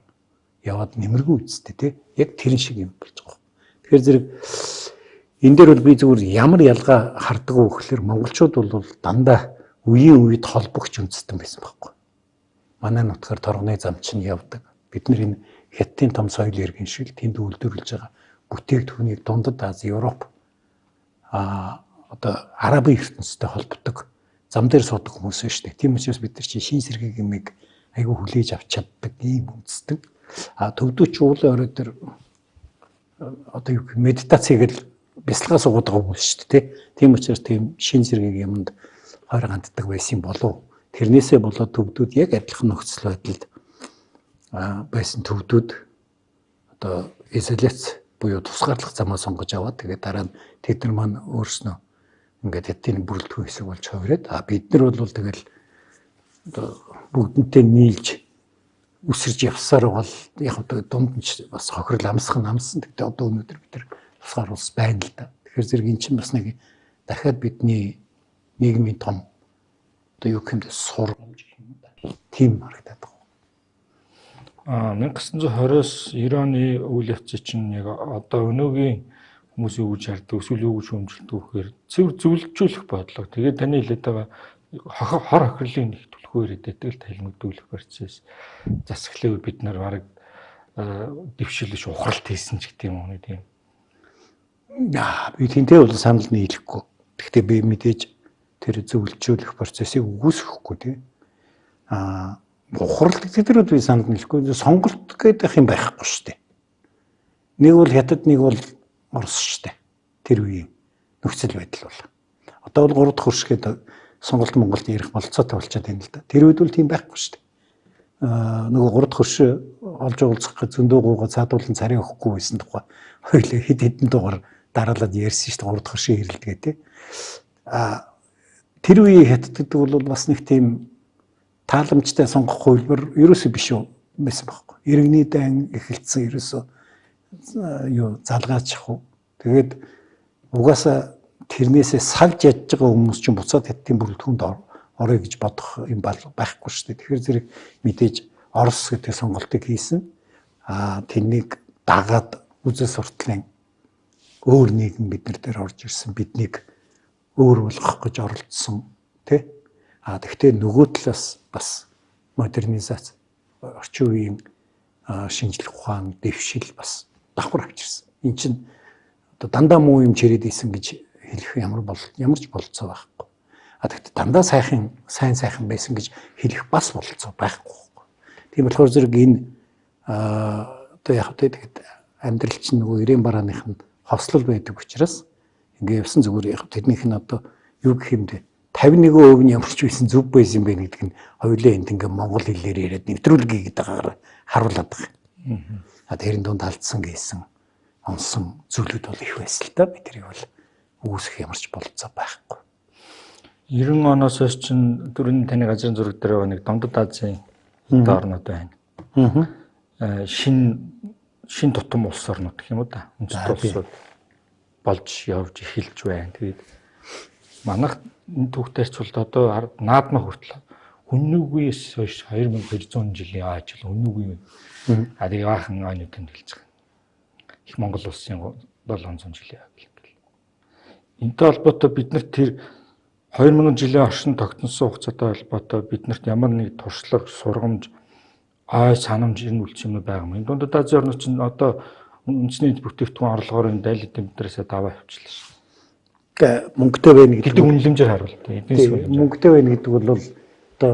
яваад нэмэргүй үсттэй тий. Яг тэрэн шиг юм болж байгаа. Тэгэхээр зэрэг энэ дээр бол би зүгээр ямар ялгаа хардаг вэ гэхээр монголчууд бол дандаа үеийн үед холбогч үндэстэн байсан байхгүй. Манай нутгаар торгоны зам чинь явдаг. Бид нар энэ хятадын том соёл иргэн шиг тэнд үйлдвэрлэж байгаа бүтээгдэхүүнийг Дундад Аз, Европ одоо Арабын ертөнцтэй холбодог зам дээр суудаг хүмүүс байна шүү дээ. Тийм учраас бид нар чинь шин сэргийг юмыг айгүй хүлээж авч чаддаг ийм үндэстэн. Төвдөөч уулын орой дээр одоо юу медитац хийгээл бясалгаа суугаад байгаа хүмүүс шүү дээ. Тийм учраас тийм шин сэргийг юмд хойр ганддаг байсан болов. Тэрнээсээ болоод төвдүүд яг адилхан нөхцөл байдалд байсан төвдүүд одоо изоляц буюу тусгаарлах замаа сонгож аваад тэгээд дараа нь тэд нар маань өөрснөө ингээд хэдийн бүрэлдэхүүн хэсэг болж хувираад бид нар бол тэгэл одоо бүгднтэй нийлж үсэрж явсаар бол яг одоо дунд нь бас хохирол амсах нь амссан. Тэгтээ одоо өнөөдөр бид нар тусгаар улс байна л да. Тэгэхээр зэрэг эн чинь бас нэг дахиад бидний нийгмийн том одоо юу гэмдэ сургамж юм да. Тийм харагдаад байна. 1920-с 90 оны үйл явц чинь яг одоо өнөөгийн хүмүүсийн үгж харддаг эсвэл юу гэж хөндлөлтөө гэхээр цэвэр зөвлөжүүлэх бодлого. Тэгээд таны хэлээд байгаа хор хохирлын нэг түлхүүр идэдэг л талмигдүүлэх процесс засаглаа бид нар бараг дэвшилж ухралт хийсэн ч гэдэг юм уу нэг тийм. Би тэнтэй бол санал нийлэхгүй. Гэхдээ би мэдээж тэр зөвлөжүүлэх процессыг үгүйсэхгүй тий. ухралт гэдэг би санд нэлэхгүй сонголт гэдэг юм байхгүй шүү дээ. Нэг бол хятад, нэг бол Орос шүү дээ. Тэр үеийн нөхцөл байдал бол. Одоо бол 3 дахь хөрш гэдэг сонголт Монголд ярих болцоотой болчиход байна л да. Тэр үед бол тийм байхгүй шүү дээ. Нөгөө 3 дахь хөрш олж уулзах гэж зөндөө гуугаа цаадуулан царай өгөхгүй байсан тухай хоёул хэд хэдэн дугаар дараалаад ярьсан шүү дээ 3 дахь хөршийн хэрэлдгээ тий. Тэр үеийн хятад гэдэг бол бас нэг тийм тааламжтай сонгох хөлбөр ерөөсөө биш үү байсан байхгүй. Иргэний дан эхэлсэн ерөөсөө юу залгаач хуу. Тэгээд угаасаа тэрнээсээ сагж ядж байгаа хүмүүс чинь буцаад хятадын бүрэлдэхүүнд орё гэж бодох юм байхгүй шүү дээ. Тэгэхээр зэрэг мэдээж Орос гэдэг сонголтыг хийсэн. Тэрнийг дагаад үзэл сурталын өөр нийгэм биднэр дээр орж ирсэн. Биднийг өөр болгох гэж оролдсон тий. Тэгвэл нөгөө талаас бас модернизац орчин үеийн шинжлэх ухаан дэвшил бас давхар авчирсан. Энд чинь одоо дандаа муу юм чирээд исэн гэж хэлэх ямар ч болцоо байхгүй. Тэгвэл дандаа сайн сайхан байсан гэж хэлэх бас болцоо байхгүй. Тийм болохоор зэрэг энэ одоо яг тэгээд амьдрал чинь нөгөө 90 барааных нь ховслол байдаг учраас ингээ явсан зүгээр яг тэднийх нь одоо юу гэх юм бэ 51% нь ямар ч байсан зүв байсан юм бэ гэдэг нь хоёулаа энд ингээ монгол хэлээр яриад нэвтрүүлгээ гэдэг агаар харуулдаг байна. Тэрийн дунд алдсан гэсэн онсон зүйлүүд бол их байсан л да. Би тэрийг бол үүсэх ямар ч болцоо байхгүй. 90 оноос хойш чинь дөрөв таны газрын зураг дээр нэг Домдод Азийн орнууд байна. Шин тутам улс орнууд гэх юм уу да. Үндэстэн улсууд болж явж эхэлж байна. Тэгээд манайх энэ түүхтэрчүүлд одоо наадмаа хүртэл хүннүгүйс хойш 2200 жилийн ажил хүннүгүй. Тэгээд баахан ойнуудын хэлж байгаа. Их Монгол улсын 700 жилийн ажил. Энтэй холбоотой бид нарт тэр 2000 жилийн оршин тогтносон хугацаатай холбоотой биднэрт ямар нэг туршлага, сургамж, ой санамж энэ үйлч юм байгаа юм. Дундад Азийн орнууд чинь одоо үндэсний бүтээгдэхүүн орлогоор энэ дайлтын бидрээсээ даваа явуулчихлаа шүү. Гэхдээ мөнгөтэй байна гэдэг үнэлэмжээр харуулт. Мөнгөтэй байна гэдэг бол одоо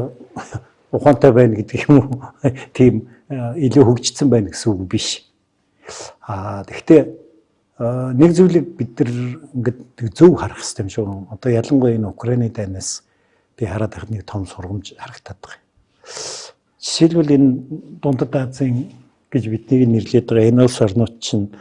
ухаантай байна гэдэг юм уу? Тийм илүү хөгжсөн байна гэсэн үг биш. Гэхдээ нэг зүйлийг бид нар ингээд зөв харах хэрэгтэй юм шүү. Одоо ялангуяа энэ Украины дайнаас би хараад байх нэг том сургамж харагдаад байгаа. Жишээлбэл энэ Дундад Азийн гэж бидний нэрлэдэг байгаа энэ улс орнууд чинь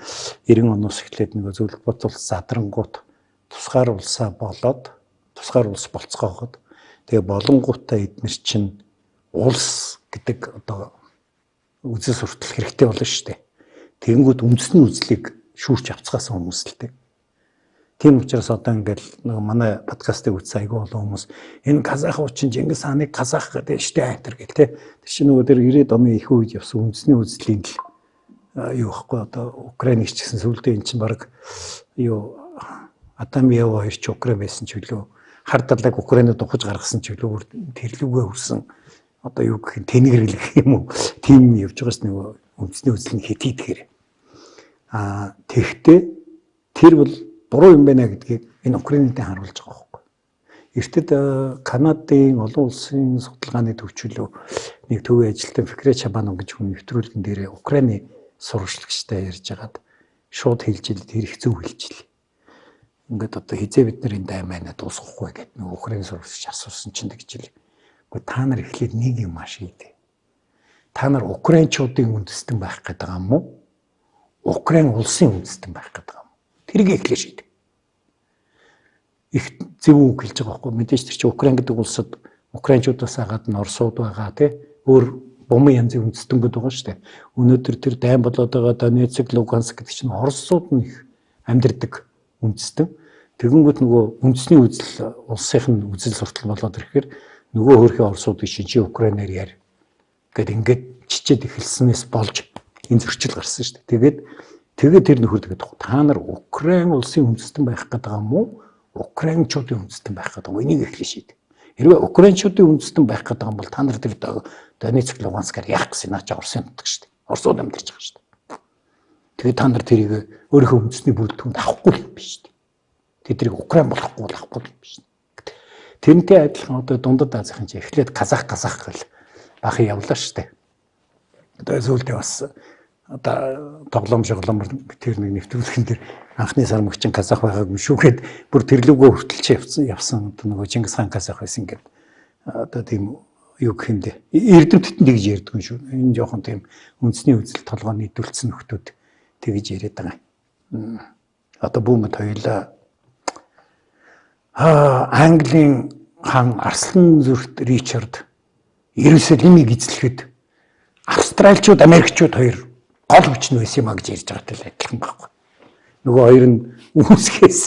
90 оноос эхлээд нэг зөвлөлт боцолт задрангууд тусгаар улсаа болоод тусгаар улс болцгооход тэгээ болонгуудаа эднэр чинь улс гэдэг одоо үзэл суртал хэрэгтэй болно шүү дээ. Тэгэнгүүт үндэсний үзлийг шүүрч авцгаасан хүмүүс л дээ. Тийм учраас одоо ингээл нэг манай подкастыг үзсэн айгүй олон хүмүүс энэ казах учин Чингис хааныг казах гэдэг штэ айтер гэл те. Тэр чинь нөгөө тэр 90-ад оны их үед явсан үндэсний үзлийн л юу ихгүй одоо Украиник ч гэсэн сүлдээ эн чинь баг юу Адам Яв хоёр ч Украин байсан ч үлээ хар далайг Украинад ухаж гаргасан ч үлээ тэрлүүгээ хүрсэн одоо юу гэх юм тэнгэрлэх юм уу тийм явж байгаас нөгөө үндэсний үзэл нь хэтийдгээр тэгтээ тэр бол буруу юм байна гэдгийг энэ Украинад харуулж байгаа байхгүй. Эртэд Канадын олон улсын судалгааны төвчөлөө нэг төвийн ажилтан Фикрэ Чабанов гэж хүн нэвтрүүлгэн дээр Украины сурвалжлагчтай ярьж хагаад шууд хэлжил тэр их зөв хэлжил. Ингээд одоо хизээ бид нар энэ даймаа дуусгахгүй гэдэг нэг Украины сурвалжлагч асуусан чинь гэж хэлээ. Гэхдээ та нар эхлээд нэг юм ашигтай. Та нар Украинчуудын үндэстэн байх гэдэг юм уу? Украин улсын үндэстэн байх гэдэг юм. Тэрийг эхлэх шийд. Их зөв үг хэлж байгаа байхгүй мэдээж тэр чинь Украин гэдэг улсад Украинчуудаас хагаад н Оросууд байгаа тий өөр бомын янзын үндэстэнүүд байгаа шүү дээ. Өнөөдөр тэр дайм болоод байгаа Донецк, Луганск гэдэг чинь Оросууд нь их амьдардаг үндэстэн. Тэгэнгүүт нөгөө үндэсний үзэл улсын үзэл суртал болоод ирэхээр нөгөө хөрхийн Оросуудын шинжи Украинаар яар гэд ингээд чичээд эхэлснээс болж энэ зөрчил гарсан шүү дээ. Тэгээд тэр нөхөр тэгээд та нар Украин улсын үндэстэн байх гэдэг юм уу? Украинчуудын үндэстэн байх гэдэг юм. Энийг эхлэх шийд. Хэрвээ Украинчуудын үндэстэн байх гэдэг юм бол та нар тэр Донецк, Луганскаар яах гэсэн наач Оросын нутаг шүү дээ. Оросууд амьдарч байгаа шүү дээ. Тэгээд та нар тэрийг өөрийнхөө үндэсний бүрэлдэхүүнд авахгүй юм биш шүү дээ. Тэдрийг Украин болохгүй авахгүй юм биш. Тэрнтэй адилхан одоо Дундад Азийн чинь эхлээд казах гэл бах явлаа штэ. Одоо сүүлдээ бас одоо тоглоом тэр нэг нэвтрүүлгэн дээр анхны сар мөгчин казах байгаагүй шүүгээд бүр тэрлүүгөө хүртэлч явсан одоо нөгөө Чингис хаан казах байсан гэдэг одоо тийм юу гэх юм бэ? Эрдэмтэд нь тэгж ярьдаг юм шүү. Энэ жоохон тийм үндэсний үзэл толгойн нийтүүлсэн нөхдүүд тэгж яриад байгаа. Одоо бүүмэд хоёлаа Английн хаан Арслан зүрт Ричард Иерусалимыг эзлэхэд австралчууд, америкчууд хоёр гол хүч нь байсан юм а гэж ярьж байгаатай л адилхан байхгүй. Нөгөө хоёр нь үүсгээс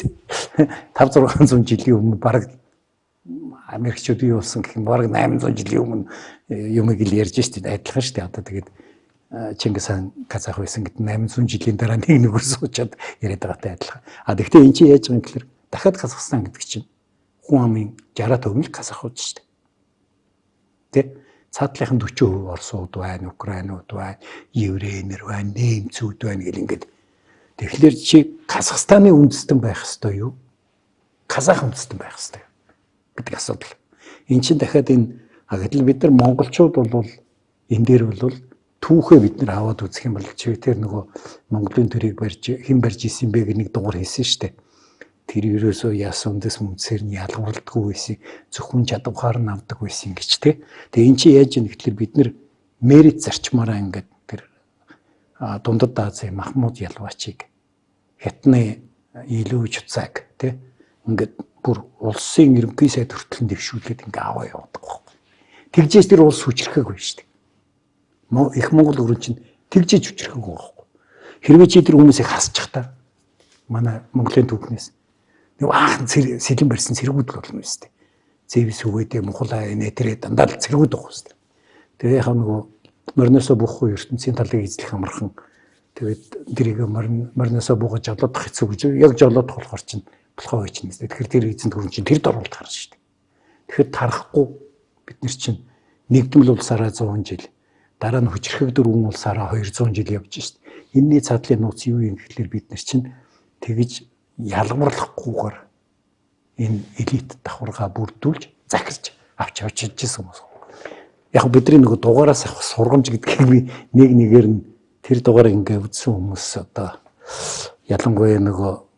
500-600 жилийн өмнө баг америкчууд юу болсон гэх юм баг 800 жилийн өмнө юмыг л ярьж штэ адилхан штэ. Одоо тэгээд Чингис хаан казах байсан гэдэг 800 жилийн дараа нэг нүгэр суучаад яриад байгаатай адилхан. Тэгэхдээ эн чинь яаж байгаа юм гэхээр дахиад Казахстан гэдэг чинь хүн амын 60% нь казахууд штэ. Тэ? Цаатлынх нь 40% орсууд байна, украинууд байна, еврейнэр байна, нэмцүүд байна гэл ингээд. Тэгэхээр чи Казахстаны үндэстэн байх ёстой юу? Казах үндэстэн байх ёстой гэдэг асуудал. Эн чинь дахиад энэ гэтэл бид нар монголчууд бол энэ дээр бол түүхээ бид нар аваад үзэх юм бол чи тэр нөгөө Монголын төрийг хэн барьж исэн бэ гэх нэг дугаар хийсэн штэ. Тэр ерөөсөө яасан үндэс мөнцээр нь ялгарлдаггүй байсан, зөвхөн чадвараар нь авдаг байсан гэж тий. Тэгээ эн чинь яаж юм гэхэлэр бид нар мерит зарчмаараа ингээд тэр Дундад Азийн Махмуд Ялвачийг хятны илүү чуцааг тий ингээд бүр улсын ерөнхий сайд хүртэл дэвшүүлээд ингээ аваа явуудаг байхгүй. Тэгжээс тэр улс хүчрэхээгүй шүү дээ. Их Монгол өрн чинь тэгжээж хүчрэхээгүй байхгүй. Хэрвээ чи тэр хүмүүсийг хасчих та манай Монголын түүхнээс нэг аахан сэлэн барьсан цэргүүд л болно шүү дээ. Зэвс үгээдээ Монголаа нэтэрээ дандаа л цэргүүд байгаа шүү дээ. Тэгээ яхаа нөгөө морносоо буухгүй ертөнцийн талыг эзлэх амархан тэгээд дэрийг морносоо буугаж жолоодох хэцүү гэж яг жолоодох болохоор чинь болохоо байж нэс. Тэгэхээр тэр эзэнт гүрэн чинь тэр доролт гарна шүү дээ. Тэгэхээр тарахгүй бид нар чинь нэгдмэл улсаараа 100 жил дараа нь хүчрэхэгдэр улсаараа 200 жил явж шүү дээ. Энэний цаатлын нууц юу юм гэхэлэр бид нар чинь тэгж ялгарлахгүйгээр энэ элит давхаргаа бүрдүүлж захирч авч ирсэн хүмүүс. Яг бидний нөгөө дугаараас авах сургамж гэдгийг би нэг нэгээр нь тэр дугаарыг ингээ үзсэн хүмүүс одоо ялангуяа нөгөө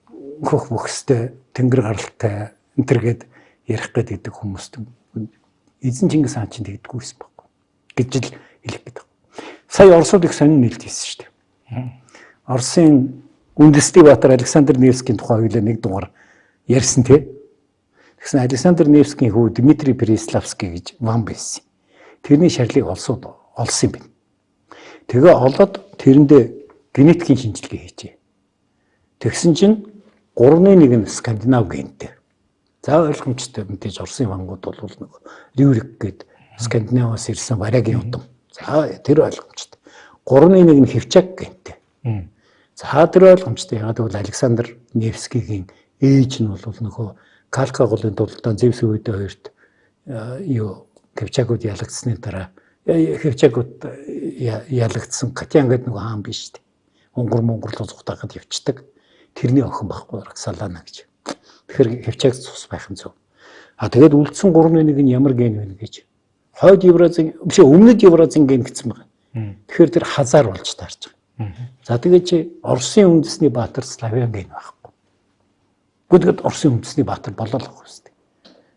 хөх бөхстэй тэнгэр гаралтай энтергээд ярих гэдэг хүмүүст эзэн Чингис хаан чинь тэгдэггүй байсан байхгүй гэж л хэлэх гэдэг. Сая Оросууд их сонин нээлт хийсэн шүү дээ. Оросын үндэсний баатар Александр Невскийн тухай хоёлаа нэг дугаар ярьсан тий. Тэгсэн Александр Невскийн хүү Дмитрий Переславский гэж ван байсан. Тэрний шарлыг олсон юм байна. Тэгээ олоод тэрэндээ генетикийн шинжилгээ хийжээ. Тэгсэн чинь 3-1 нь скандинав гентэй. За ойлгомжтой мэдээж Оросын вангууд бол нэг Рюрик гээд Скандинаваас ирсэн варагийн удам. За тэр ойлгомжтой. 3-1 нь Хевчак гентэй. За тэр ойлгомжтой. Яг тэгвэл Александр Невскигийн ээж нь бол нөгөө Калка голын тулдаан Зевс үедээ хоёрт юу Хевчакууд ялагдсны дараа Хевчакууд ялагдсан Катян гэдэг нөгөө хаан биш үү? Монгол зугтаагаад явцдаг. Тэрний охин байхгүй Роксолана гэж. Тэгэхээр Хевчак цус байх нь зөв. Тэгээд үлдсэн 3-1 нь ямар ген вэ гэж. Хойд Евразийн биш өмнөд Евразийн ген гэсэн байна. Тэгэхээр тэр хазар болж таарч байгаа. За тэгээд чи Оросын үндэсний баатар Славян ген байхгүй. Гэхдээ Оросын үндэсний баатар болоо л байх үстэй.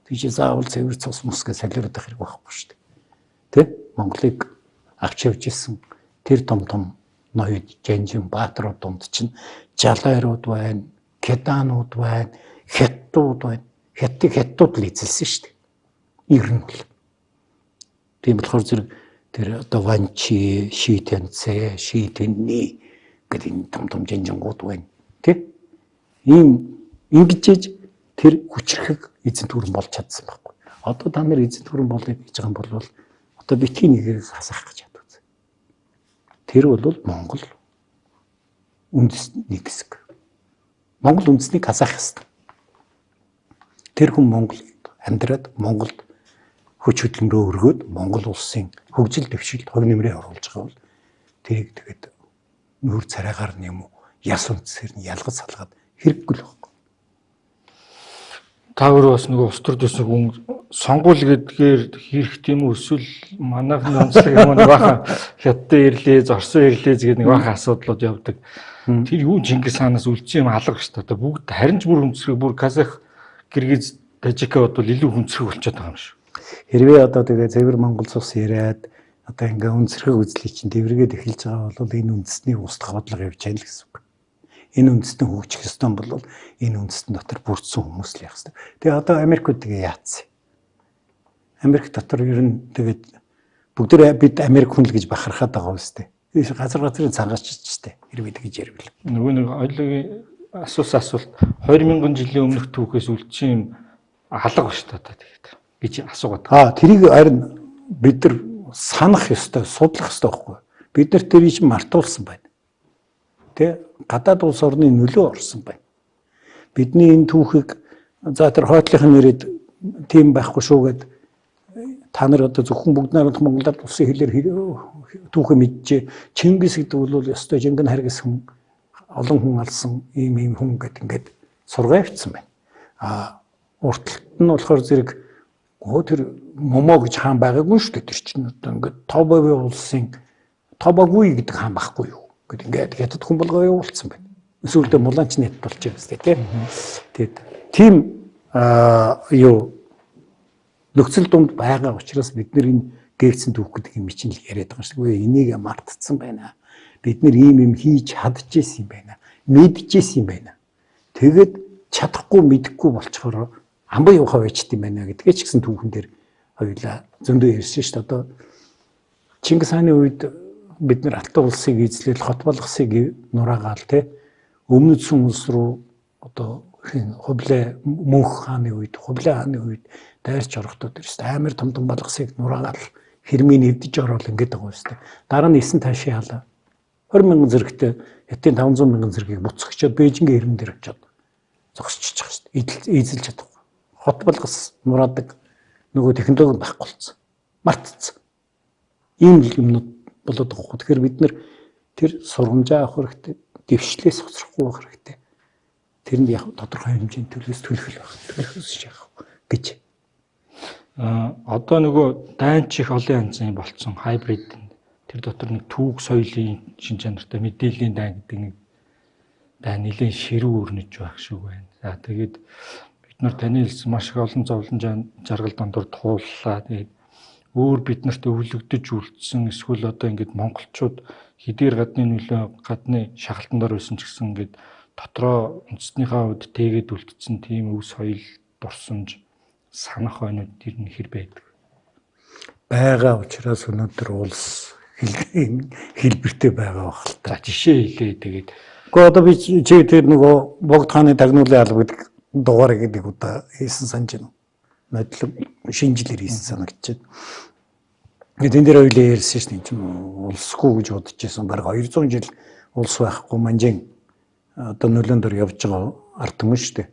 Тэг чи заавал цэвэр цус мусгээ солиорох хэрэг байхгүй шүү дээ. Тэ? Монголыг авч явж исэн тэр том ноёд жанжин баатрууд донд чинь жалайрууд байна, кеданууд байна, хятадууд байна. Хятадууд л эзэлсэн шүү дээ. Ер нь бол. Тийм болохоор зэрэг тэр одоо Ванчи, Шитэнцэ, Шитэнни гэдэг энэ том жанжингууд байна. Тэ? Ингэж тэр хүчрхэг эзэнт гүрэн болж чадсан байхгүй. Одоо та нар эзэнт гүрэн болъё гэж байгаа юм бол одоо битгий нэгийг хасах гэж яддаг. Тэр бол Монгол үндэсний хэсэг. Монгол үндэснийг хасах ёстой. Тэр хүн Монголд амьдраад Монголд хүч хөдөлмөрөө өргөөд Монгол улсын хөгжил дэвшилд хөв нэмрээ оруулж байгаа бол тэрийг тэгээд нүүр царайгаар нь юм уу яс үндэсээр нь ялгаж салгаад хэрэггүй л байна. Та өөрөө бас нөгөө ус төр дэсэг сонгуул гэдгээр хийх тийм үү эсвэл манайхны онцлог юм нэг бахан хятад ирлээ, зорсон ирлээ гэдэг нэг бахан асуудлууд явдаг. Тэр юу Чингис хаанаас үлдсэн юм алга шүү дээ. Бүгд харин ч бүр хүнцрэг, бүр Казах, Киргиз, Тажикууд бол илүү хүнцрэг болчиход байгаа юм шүү. Хэрвээ одоо тэгээ цэвэр Монгол цус яриад одоо ингээ үнсэрхэг үзлийг чинь дэвргээд эхэлж байгаа бол энэ үндэсний устгах бодлого явж байна л гэсэн үг. Энэ үндэстэн хөгжих ёстой бол энэ үндэстэн дотор бүрдсэн хүмүүс л явах ёстой. Тэгээ одоо Америкууд тэгээ яатсан. Америк дотор ер нь тэгээд бүгдээ бид Америк хүн л гэж бахархаад байгаа юм шүү дээ. Газрын цагаачч штэ. Хэрвээ тэгж ярил. Нөгөө нэг ойлгийн асуулт 2000 жилийн өмнөх түүхээс үлдсэн юм алга ба шүү дээ тэгээд гэж асуугаад. Тэрийг харин бид нар санах ёстой, судлах ёстой байхгүй. Бид нар тэрийг чинь мартуулсан байна. Тэ гадаад улс орны нөлөө орсон байна. Бидний энэ түүхийг за тэр хойтлынхын нэрэд тийм байхгүй шүүгээд та нар одоо зөвхөн бүгд найрамдах Монголд улсын хэлээр түүхээ мэджээ. Чингис гэдэг бол ёстой жингэн харгас хүн олон хүн алсан ийм хүн гэдэг ингээд сургаа явцсан байна. Урталт нь болохоор зэрэг тэр Момо гэж хаан байгаагүй шүү дээ. Тэр чинь одоо ингээд Тобогийн улсын Тобогүй гэдэг хаан байхгүй юу? Гэт ингээд хятад хүн болгоо явуулсан байна. Эсвэл дэ Муланч нэт болж байгаа юм тийм. Тэгээд тийм нөхцөл дунд байгаа учраас бид нар энэ гээгцэн түүх гэдэг юм чинь л яриад байгаа шүү дээ. Энийг мартцсан байна. Бид нар ийм хийж чадчихсэн юм байна. Мэдчихсэн юм байна. Тэгэд чадахгүй мэдэхгүй болчихороо амбай явахаа байчт юм байна гэдгээ ч гэсэн түүхэн дээр хоёулаа зөндөө ярьсан шүү дээ. Одоо Чингис хааны үед бид нар Алтан улсыг эзлээл хот болгосыг нураагаал те өмнөдсөн улс руу одоо Хувлаа Мөнх хааны үед Хувлаа хааны үед дайрч орохдод ерөөс амар том болгосыг нураагаал хэрмийн эвдэж орол ингээд байгаа юм шүү дээ. Дараа нь 9 таашийн хаалаа 20,000 зэрэгтэй Хятадын 500,000 зэргийг буцагчаад Бээжингийн хэрмэн дээр очиод зогсчихж байгаа шүү дээ. Эзэлж чадахгүй. Хот болгос нураадаг нөгөө технологи байхгүй болсон. Мартцсан. Ийм юмнууд болоод байгаа хөө. Тэгэхээр бид нэр тэр сургамжаа авах хэрэгтэй, дэвшлээс хоцрохгүй байх хэрэгтэй. Тэрэнд яг тодорхой хэмжээний төлөөс төлөх байх. Төлөхөөс яах гэж. Одоо нөгөө дайнч их олон янзын болцсон хайбрид тэр дотор нэг түүх соёлын шин чанартай мэдээллийн дайн гэдэг нэг дайн нэлээд ширүү өрнөж байх шиг байна. За тэгээд бид нар таны хэлсэн маш их олон зовлон жаргал дондор тууллаа. Тэгээд өөр бид нарт өвлөгдөж үлдсэн эсвэл одоо ингээд монголчууд хэдийгээр гадны шахалтан дор байсан ч гэсэн ингээд дотроо үндэстнийхээ хувьд тэгээд үлдсэн тийм өв соёл дурсамж санах ойнууд тэр нь хэр байдаг. Бага учраас өнөөдөр улс хэлбэртэй байгаа бах л та. Жишээ хэлээ тэгээд. Гэхдээ одоо би чи тэр нөгөө богд хааны тагнуулын алба гэдэг дугаарыг гэдэг удаа хийсэн санаж байна. Нодлог шинжилээр хийсэн санагдчихэв. Тэгээд энэ дээр хоёлаа ярьсан шин чинь улсгүй гэж бодож байсан. Бараг 200 жил улс байхгүй манжин одоо нөлөөнд дөр явж байгаа ард түмэн шүү дээ.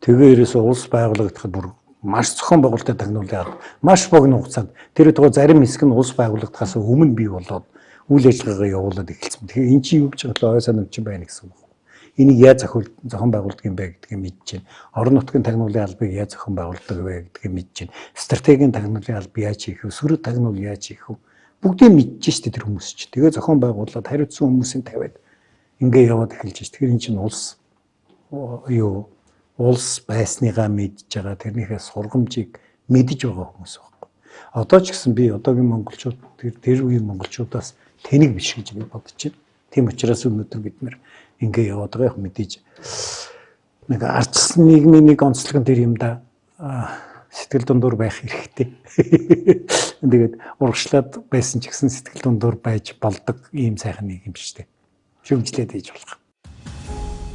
Тэгээ ерөөсөө улс байгуулагдахад бүр маш зохион байгуулалттай тагнуулын алба. Маш богино хугацаанд тэр тухай зарим хэсэг нь улс байгуулагдахаас өмнө бий болоод үйл ажиллагаагаа явуулаад эхэлсэн. Тэгэхээр эн чинь юу гэж бодлоо ой санамж байна гэсэн үг. Энийг яаж зохион байгуулдаг юм бэ гэдгийг мэдж байна. Орон нутгийн тагнуулын албыг яаж зохион байгуулдаг вэ гэдгийг мэдж байна. Стратегийн тагнуулын алба яаж хийх вэ? Сөрөг тагнуул яаж хийх вэ? Бүгдийг мэдж штэ тэр хүмүүс ч. Тэгээ зохион байгуулаад хариуцсан хүмүүсийн тавиад ингээ яваад эхэлж штэ. Тэгэхээр эн чинь улс байсныгаа мэдж байгаа тэрнийхээ сургамжийг мэдж байгаа хүмүүс байхгүй. Одоо ч гэсэн би одоогийн монголчууд тэр үеийн монголчуудаас тэнэг биш гэж би бодож байна. Тийм учраас өнөөдөр бид нэр ингээ яваад байгаа юм мэдээж нэг ардчсан нийгмийн нэг онцлог нь тэр юм да сэтгэл дундуур байх хэрэгтэй. Тэгээд урагшлаад байсан ч гэсэн сэтгэл дундуур байж болдог ийм сайхан нийгэм шүү дээ. Шүмжлээд ээж болох.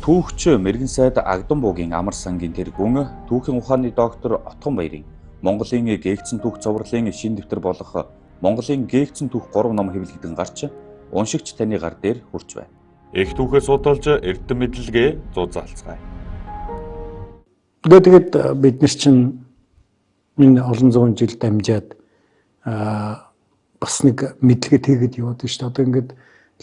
Түүхч Мэргэн сайд Агдам буугийн амар сангийн тэр гүн түүхийн ухааны доктор Отгон Баярын Монголын гээгцэн түүх цовруулын шин дэвтэр болох Монголын гээгцэн түүх 3 ном хэвлэгдэн гарч уншигч таны гар дээр хүрч байна. Их түүхээ судалж эрдэм мэдлэгээ зузаалцгаая. Тэгээд бид нар чинь энэ олон зуун жил дамжаад бас нэг мэдлэгээ тэгээд яваад шүү дээ. Одоо ингээд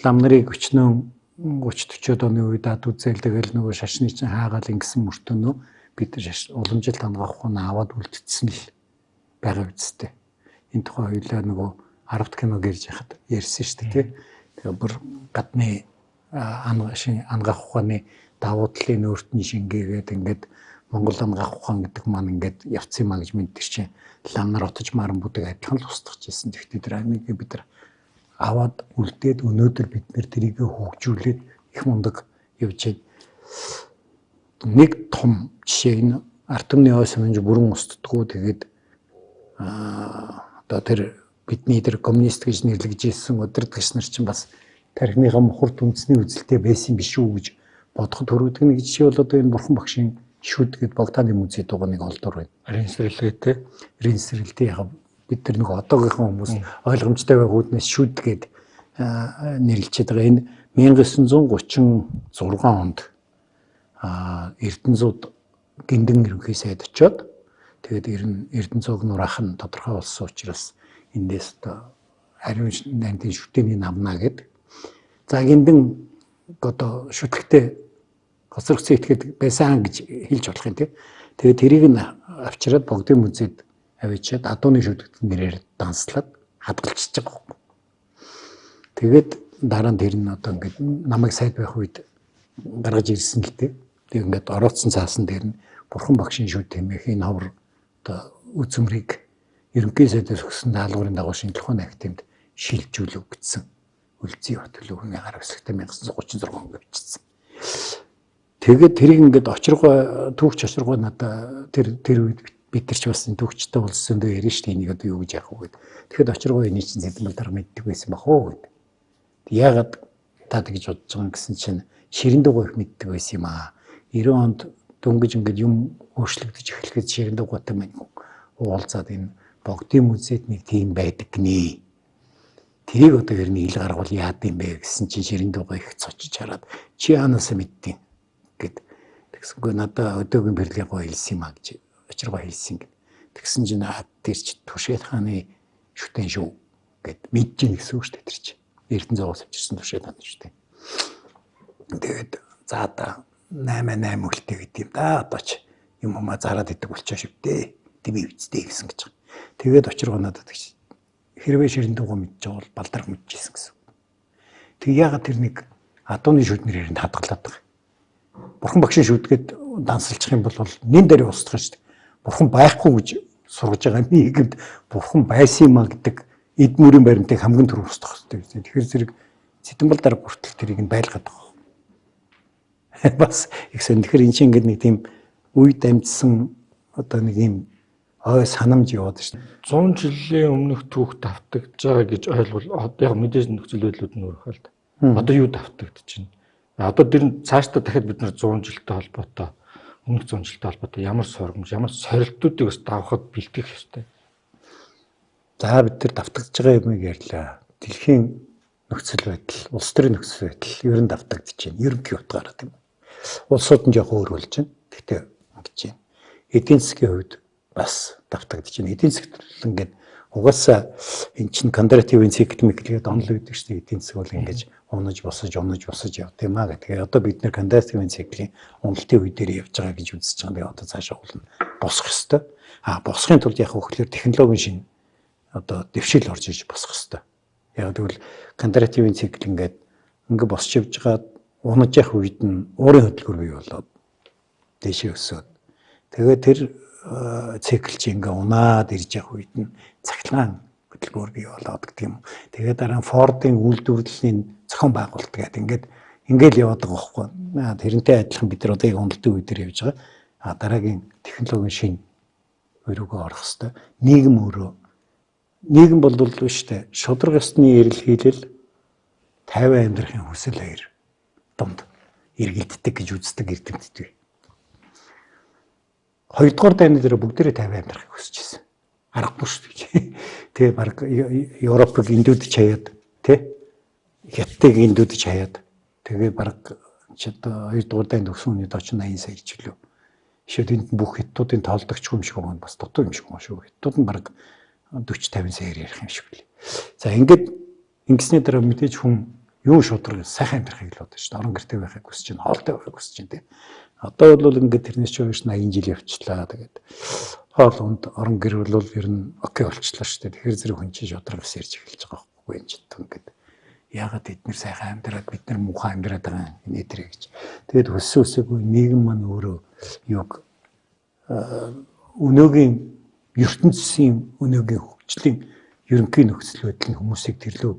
лам нарыг өчнөө 30-40 оны үед ад үзэл тэгэл нөгөө шашны чинь хаагаал ингэсэн мөртөнөө бид уламжил тангаах хүн аваад үлдсэн л байгаа үстэй. Энэ тухай хоёлаа нөгөө 10 киног ярьж яхад ярьсан шүү дээ, тий. Тэгээ бүр гадны ангаах ухааны давуу талын өөртний шингээгээд ингээд Монгол ангаах ухаан гэдэг маань ингээд явц юмаа гэж мэддэг чинь лам нар отож маран бүдэг адилхан л устгах гэсэн. Тэгтээ тэр амиг бид нар аваад үлдээд өнөөдөр бид нэр тэрийг хөгжүүлээд их мундаг явж нэг том жишээ энэ ард түмний ой санамж бүрэн устдаггүй. Тэгээд одоо тэр бидний тэр коммунист гэж нэрлэгдэж ирсэн удирдагч нар чинь бас тархиныхаа мухард үндэсний үзэлтэй байсан биш үү гэж бодоход төрөдөг нэг жишээ бол одоо энэ бурхан багшийн шүдгээд Богдааны музей дугааныг олдоор байна. Ринсрэлгээтэй. Ринсрэлтэй яг бид тэр нэг одоогийнхын хүмүүс ойлгомжтой байх үүднээс шүдгээд нэрлэлчээд байгаа. Энэ 1936 онд Эрдэнэзууд гиндэн ерөнхий сайд очоод тэгээд Эрдэнэзууг нураах нь тодорхой болсон учраас эндээс одоо ариун найнтын шүтээний намнаа гэдэг. За гиндэн одоо шүтлэгтэй хоцрогцсон итгэхэд байсан гэж хэлж болох юм тий. Тэгээд тэрийг нь авчираад Богдын музейд авчиад адууны шүтлэгт нэрээр данслаад хадгалчихж байгаа юм. Тэгээд дараа нь тэр нь одоо ингээд намайг сайд байх үед гаргаж ирсэн л дээ. Тэг ингээд орооцсон цаасан дээр нь бурхан багшийн шүд хэмээх энэ ховор одоо үзмрийг ерөнхий сайдаас өгсөн даалгаврын дагуу шинжлэх ухааны академид шилжүүлэв гэсэн. Үлзий хот төлөвийн гар хэсэгтээ 1936 онд бичсэн. Тэгээд тэрийг ингээд түүхч очиргоо надаа тэр үед бид нар ч бас энэ түүхчтэй болсон дөө ярина шүү дээ. Энийг одоо юу гэж яах вэ гэд. Тэгэхэд очиргоо энийг чинь зэдмэл дараа мэддэг байсан бах уу гэд. Яагаад та тэгж бодож байгаа гэсэн чинь ширэн дугуй их мэддэг байсан юм аа. 90 онд дөнгөж ингээд юм өөрчлөгдөж эхлэхэд ширэн дугуйтай маань уулзаад энэ Богдын музейд нэг тийм байдаг гинэ. Тэрийг одоо ер нь ил гаргуул яад юм бэ гэсэн чинь ширэн дугуй их цочиж хараад чи аанаас мэдтiin гэд. Тэгсэнгүй надаа өдөөгийн бэрлэгийн гоо хэлсэн юм аа гэж очиргоо хэлсэн гэд. Тэгсэн чинь тэр чи Туршид хааны шүтэн шүү гэд мэдэж гэсэн үг шүү дээ тэр чи. Эрдэнэзуугаас авчирсан Туршид хааны шүтэн. Тэгээд за да 8 үлтэй гэдэг юм да одоо ч юм уу зараад идэг болчоо шивдээ. Дими үсттэй гэсэн гэж. Тэгээд очиргоо надад гэж хэрвээ ширэн дугуй мэдж байгаа бол балдарх мэдчихсэн гэсэн. Тэг яагаад тэр нэг адууны шүднэрээр нь хадгалаад байгаа. Бурхан багшийн шүдгээд дансалчих юм бол нэн дээр устгах шүү дээ. Бурхан байхгүй гэж сургаж байгаа нийгэмд бурхан байсан юм а гэдэг эд мөрийн баримтыг хамгийн түрүү устгах хэрэгтэй. Тэгэхээр зэрэг Цэдэнбал дараа бүртэл тэрийг нь байлгаад байгаа. Бас их сэн тэгэхээр энэ чинь ингээд нэг тийм үе дамжсан одоо нэг юм ой санамж яваад шин. 100 жилийн өмнөх түүх давтагдж байгаа гэж ойлгол одоо яг мэдээж нөхцөл байдлууд нь өөрөөх л да. Одоо юу давтагдж байна? Одоо тэр цаашдаа дахиад бид нар 100 жилтэй холбоотой өмнөх 100 жилтэй холбоотой ямар сургамж, ямар сорилтуудыг бас давхад бэлтгэх ёстой. За бид тэр давтагдж байгаа юмыг ярьлаа. Дэлхийн нөхцөл байдал, улс төрийн нөхцөл байдал ер нь давтагдж байна. Ерөнхий утгаараа тийм. Улсууд нь жоох өөр болж байна. Гэхдээ ингэж байна. Эдийн засгийн хувьд бас давтагдж байна. Эдийн засгт ингээд угаасаа эн чинь кондративын цикл мэклгээд онол өгдөг шүү дээ. Эдийн засаг бол ингэж унаж босож явт юм аа гэдэг. Одоо бид нэр кондративын циклийн уналтын үе дээр явж байгаа гэж үзэж байгаа. Тэгээ одоо цаашаа уул нь босох ёстой. Босохын тулд яг хөхлөөр технологийн шинэ одоо дэвшил орж иж босох ёстой. Яг тэгвэл кондративын цикл ингээд босч явж байгаа унаж явах үед нь уурын хөдөлгөөр бий болоод дэшээ өсөөд тэгээд тэр цикл чи ингээ унаад ирж явах үед нь цахилгаан хөдөлгөөр бий болоод гэдэг юм. Тэгээд дараа нь Фордын үйлдвэрлэлийн зохион байгуулалт гэдэг ингээд яваад байгаа байхгүй. Тэрнтэй адилхан бид нар одоо яг уналтын үе дээр явж байгаа. Дараагийн технологийн шинэ үе рүүгээ орох хэвээр. Нийгэм бол шүү дээ. Шудраг ёсны эрэлхийлэл 50 амьдрахын хүсэл хоёр донд эргэлддэг гэж үздэг эрдэмтдүүд бий. Хоёрдугаар дайны дээр бүгдээрээ 50 амьдрахыг хүсэж байсан. Аргагүй шүү дээ. Тэгээ баг Европыг эндүүдж хаяад тий Хятадыг эндүүдж хаяад тэгээ баг ч одоо хоёрдугаар дайнд өгсөн үний дооч 80 сая жилүү. Шийд энд бүх хятадуудын тоолдогч юм шиг байна. Бас дутуу юм шиг байна шүү. Хятадууд нь баг 40-50 саяар ярих юм шиг лээ. За ингээд ингэсний дараа мэдээж хүн юу шудраг сайхан амьдрахыг л бодож шүү дээ. Орон гэртэй байхыг хүсэж байна, хоолтой байхыг хүсэж байна тий. Одоо бол ингээд тэрнээс ч хойш 80 жил явчлаа. Тэгээд хоолунд орон гэр бол ер нь окей болчлоо шүү дээ. Тэгэхээр зэрэг хүн чинь шударгаас ирж эхэлж байгаа байхгүй юм чинь ингээд. Яагаад эдгээр сайхан амьдраад бид нар муухай амьдраад байгаа юм нэтэрэ гэж. Тэгээд өссөн өсөөгүй нийгэм маань өөрөө юг өнөөгийн ертөнцийн өнөөгийн хөгжлийн ерөнхий нөхцөл байдал нь хүмүүсийг тэрлөө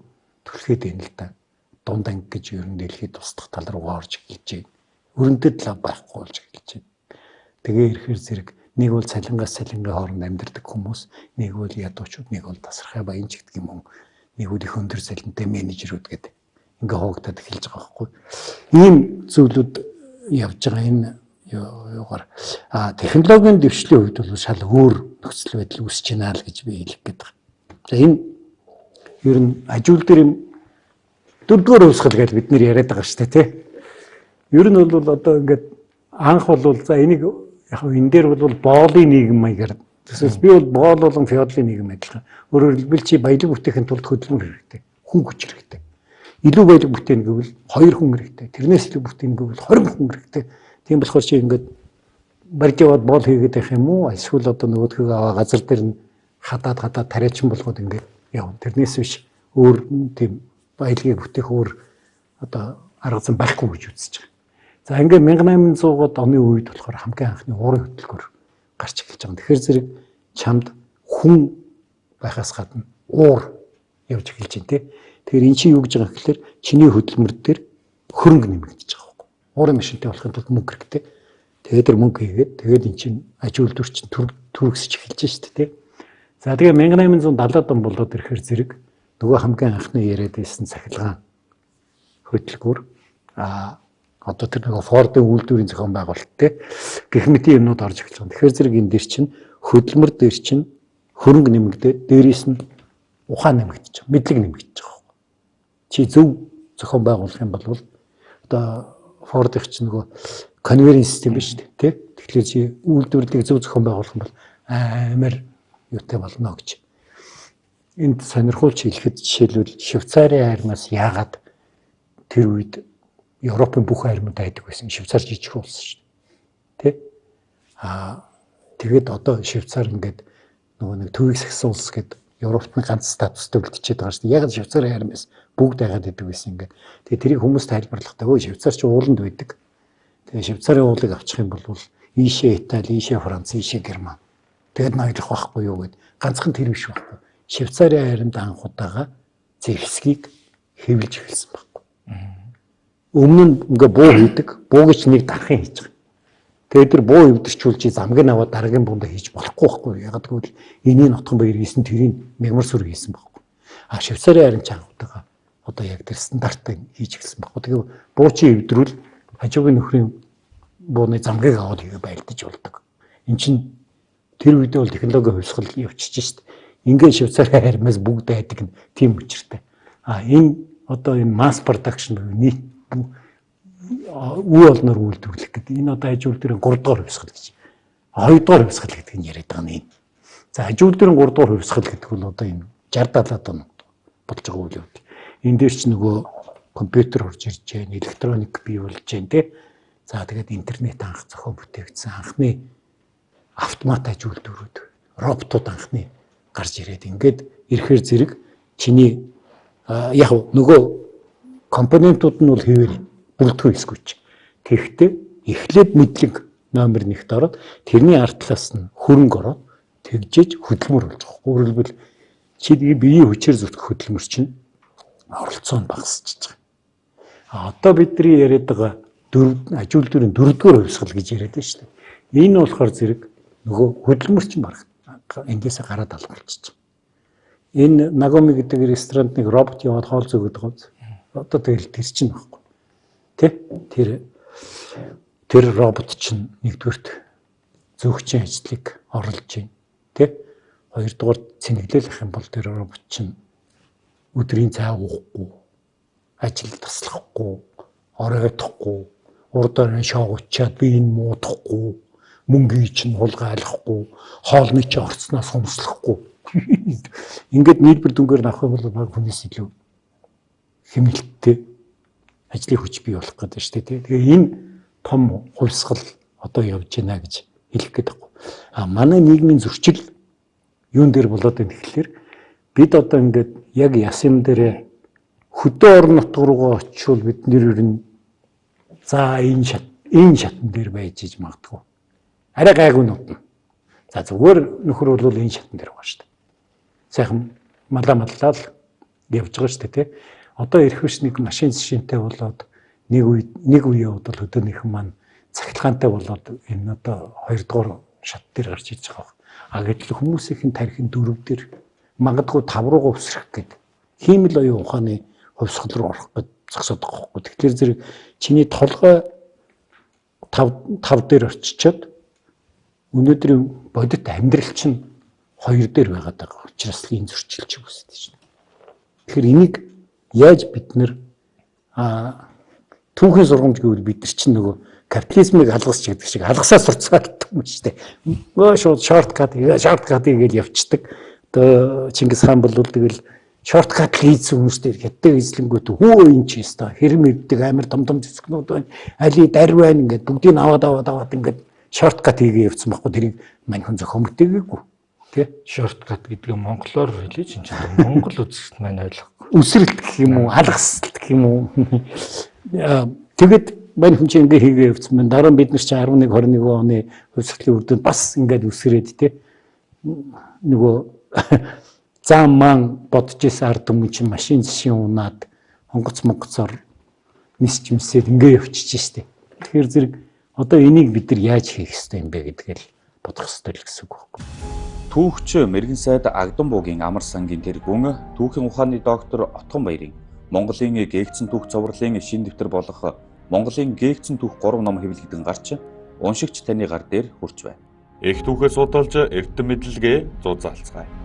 түлхээд байна л да. Дунд анги гэж ер нь дэлхийд тусдах тал руу орж эхэлж байна. Өрөндөд лав байхгүй болж эхэлж байна. Тэгээ ирэхээр зэрэг нэг бол цалингаас цалингийн хооронд амьдардаг хүмүүс, нэг бол ядуучууд, нэг бол тасархай баянч гэдэг юм уу. Нэг бол их өндөр цалинтай менежерүүд гэдэг ингээ хоогдоод эхэлж байгаа байхгүй. Ийм зүйлүүд явж байгаа энэ юугаар технологийн дэвшлийн хувьд бол шал өөр нөхцөл байдал үүсэж байна л гэж би хэлэх гээд байгаа. За энэ ер нь ажил дээр юм дөрөвдүгээр хувьсгал гэж бид нэр яриад байгаа шүү дээ тий. Ер нь бол одоо ингээд анх бол за энийг яг энэ дээр бол боолын нийгэм маягаар त्यसээс би бол боол болон феодалын нийгэм адилхан. Өөрөөр хэлбэл чи баялаг бүтээхин тулд хөдөлмөр хэрэгтэй. Хүн хүч хэрэгтэй. Илүү баялаг бүтээн гэвэл 2 хүн хэрэгтэй. Тэрнээс илүү бүтээн гэвэл 20 хүн хэрэгтэй. Тийм болохоор чи ингээд барьж яваад боол хийгээд байх юм уу? Эсвэл одоо нөгөөдхөө аваа газар дээр нь хадаад тариачин болгоод ингээд яв. Тэрнээс биш өөр тийм баялагыг бүтээх өөр одоо арга зам байхгүй гэж үзэж байгаа. За ингээд 1800-аад оны үед болохоор хамгийн анхны уурын хөтөлбөр гарч эхэлж байгаа. Тэгэхээр зэрэг чамд хүн байхаас гадна уур явж эхэлж байна тий. Тэгэхээр эн чинь юу гэж байгаа гэхээр чиний хөдөлмөр дээр хөрөнгө нэмэгдэж байгаа байхгүй. Уурын машинтай болохын тулд мөнгө хэрэгтэй. Тэгээд тэр мөнгө хийгээд тэгээд эн чинь аж үйлдвэр чинь төрөсөж эхэлж шүү дээ тий. За тэгээ 1870-аад он болоод ирэхээр зэрэг нөгөө хамгийн анхны яриад байсан цахилгаан хөтөлбөр одоо тэр нэг Фордын үйлдвэрийн зохион байгуулалт те гэх мэт юмнууд орж эхэлж байгаа. Тэгэхээр зэрэг энэ дээр чинь хөдөлмөр дээр чинь хөрөнгө нэмэгдээ дээрээс нь ухаан нэмэгдэж байгаа. Мэдлэг нэмэгдэж байгаа. Чи зөв зохион байгуулах юм бол одоо Фордын чинь нөгөө конвейерийн систем биш үү те. Тэгэхээр чи үйлдвэрлэлийг зөв зохион байгуулах юм бол амар юутай болно гэж. Энд сонирхолч хэлэхэд жишээлбэл Швейцарын армиас яагаад тэр үед Европын бүх армид байдаг байсан. Швейцар жижиг улс шүү дээ. Тэ? Тэгээд одоо Швейцар ингээд нөгөө нэг төвийг сагсан улс гэдэг Европт нь ганц статустай үлдчихэд байгаа шүү дээ. Яг Швейцарын армиас бүгд байгаад байдаг байсан ингээд. Тэгээд тэрийг хүмүүс тайлбарлахдаа өө Швейцар ч ууланд байдаг. Тэгээд Швейцарын уулыг авчих юм бол ийшээ Итали, ийшээ Франц, ийшээ Герман. Тэгээд ноёлох байхгүй юу гэд ганцхан тэр биш байхгүй. Швейцарын армид анх удаага зэвсгийг хэвлэж эхэлсэн байхгүй. Өмнө нь ингээ буу хийдэг, буугч нэг дарахын хийж байгаа. Тэгээд тэр буу өвдөрчүүлж замгийг аваад дараагийн буундаа хийж болохгүй байхгүй. Яг гэвэл энийг нотхон баяр хийсэн тэрийг мягмар сүр хийсэн байхгүй. Швейцарын армид чангуудаа одоо яг тэр стандартыг хийж эхэлсэн байхгүй. Тэгээ буучийн өвдрүүл хажуугийн нөхрийн бууны замгийг аваад хийгээ байлдаж болдог. Эн чинь тэр үедээ бол технологийн хувьсгал явчихж шít. Ингээ Швейцарын армиас бүгд айдаг нь тийм учиртай. Энэ одоо энэ масс продакшн нийт үе олноор үйлдвэрлэх гэдэг. Энэ одоо аж үйлдвэрийн 3 дугаар хувьсгал гэж. 2 дугаар хувьсгал гэдэг нь яриад байгаа нь. За аж үйлдвэрийн 3 дугаар хувьсгал гэдэг нь одоо энэ 60-70-аад он болж байгаа үйл явдал. Энэ дээр ч нөгөө компьютер орж ирж байна, электроник бий болж байна тий. За тэгээд интернет анх зохион бүтээгдсэн анхны автомат аж үйлдвэрүүд, роботууд анхны гарч ирээд ингээд ирэхээр зэрэг чиний яг нөгөө компонентууд нь бол хэвээр бүрдгүй хэсгүүч. Тэгэхдээ эхлээд мэдлэг номер 1-т ороод тэрний ард талаас нь хөрөнгө ороод тэгжээж хөдөлмөр болж байгаа. Өөрөөр хэлбэл чи биеийн хүчээр зүтгэх хөдөлмөр чинь оролцоо нь багасчихж байгаа. Одоо бидний яриад байгаа аж үйлдвэрийн 4-р хувьсгал гэж яриад байна шүү дээ. Энэ болохоор зэрэг нөгөө хөдөлмөр чинь баг эндээсээ гараад алгуулчихж байгаа. Энэ Нагоми гэдэг ресторанд нэг робот яваад хоол зөөгд байгаа. Одоо тэгэл тэр чинь байхгүй. Тэ? Тэр робот чинь нэгдүгürt зөөгчийн ажлыг орлож байна. Тэ? Хоёрдугаар цэнэглэл ах юм бол тэр робот чинь өдрийн цай уухгүй, ажил таслахгүй, оройтохгүй, урдаар шоогчаад биеийг муудахгүй, мөнгөний чинь хулгайлахгүй, хоолны чинь орцноос хумслахгүй. Ингээд нийлбэр дүнгээр авах юм бол баг хүнээс илүү хэмнэлттэй ажлын хүч бий болох гэдэг шүү дээ. Тэгээ энэ том хувьсгал одоо явж байна гэж хэлэх гээд байна. Манай нийгмийн зөрчил юун дээр болоод байна гэхэлэр бид одоо ингээд яг ясам дээр хөдөө орон нутг руугаа очивол бид нэр ер нь за энэ шатн дээр байж иж магадгүй. Арай гайгүй нутна. За зүгээр нөхөр бол энэ шатн дээр байгаа шүү дээ. Сайхан маллал явж байгаа шүү дээ тий. Одоо ирэх биш нэг машин зшинтэй болоод нэг үе бодвол хөдөөнийхэн маань цахилгаантай болоод энэ одоо 2 дугаар шат дээр гарч иж байгаа. Гэтэл хүмүүсийн тарихын 4 дээр магадгүй 5 руугаа өсрөх гээд хиймэл оюун ухааны хувьсгал руу орох гэж зогсоод байгаа байхгүй. Тэгэхээр зэрэг чиний толгой 5 дээр очичоод өнөөдрийн бодит амьдрал чинь 2 дээр байгаад байгаа. Учраас л энэ зөрчилж үүсэж байна. Тэгэхээр энийг яаж бид нэр түүхийн сургамж гэвэл бид нар чинь нөгөө капитализмыг алгасч гэдэг шиг алгасаа сурцгаалдаг юм шүү дээ. Шууд шорткат гэж явцдаг. Одоо Чингис хаан бол тэгэл шорткат хийсэн хүмүүстэй хятад эзлэнгүүт хөө энэ ч ёстой хэрэм өвдөг амар том зэвсгнүүд байна. Али дарь байна ингээд бүгдийг аваад ингээд шорткат хийгээ явцсан байхгүй тэрийг мань хүн зохион бүтээгээгүй. Тэ? Шорткат гэдэг нь монголоор хэлээ чинь монгол үзэгт маань ойлгохгүй. Үсрэлт гэх юм уу, алгасалт гэх юм уу. Тэгэд мань хүн чинь ингээ хийгээ явцсан байна. Дараа нь бид нар чинь 11 21 оны хувьсгалын үр дүнд бас ингээд үсрээд тэ. Нөгөө зам маань бодож исэн ард түмэн чинь машин зшин унаад монгоцоор нисч мсээд ингээ явчих штеп. Тэгэхээр зэрэг одоо энийг бид нар яаж хийх ёстой юм бэ гэдгээл бодох ёстой л гэсэн үг байхгүй. Түүхч Мэргэн сайд Агдам буугийн амар сангийн тэргүүн түүхийн ухааны доктор Отгон Баярын Монголын гээгцэн түүх цовруулын шин дэвтэр болох Монголын гээгцэн түүх 3 ном хэвлэгдэн гарч уншигч таны гар дээр хүрч байна. Их түүхээ судалж эрдэм мэдлэгээ зузаалцгаая.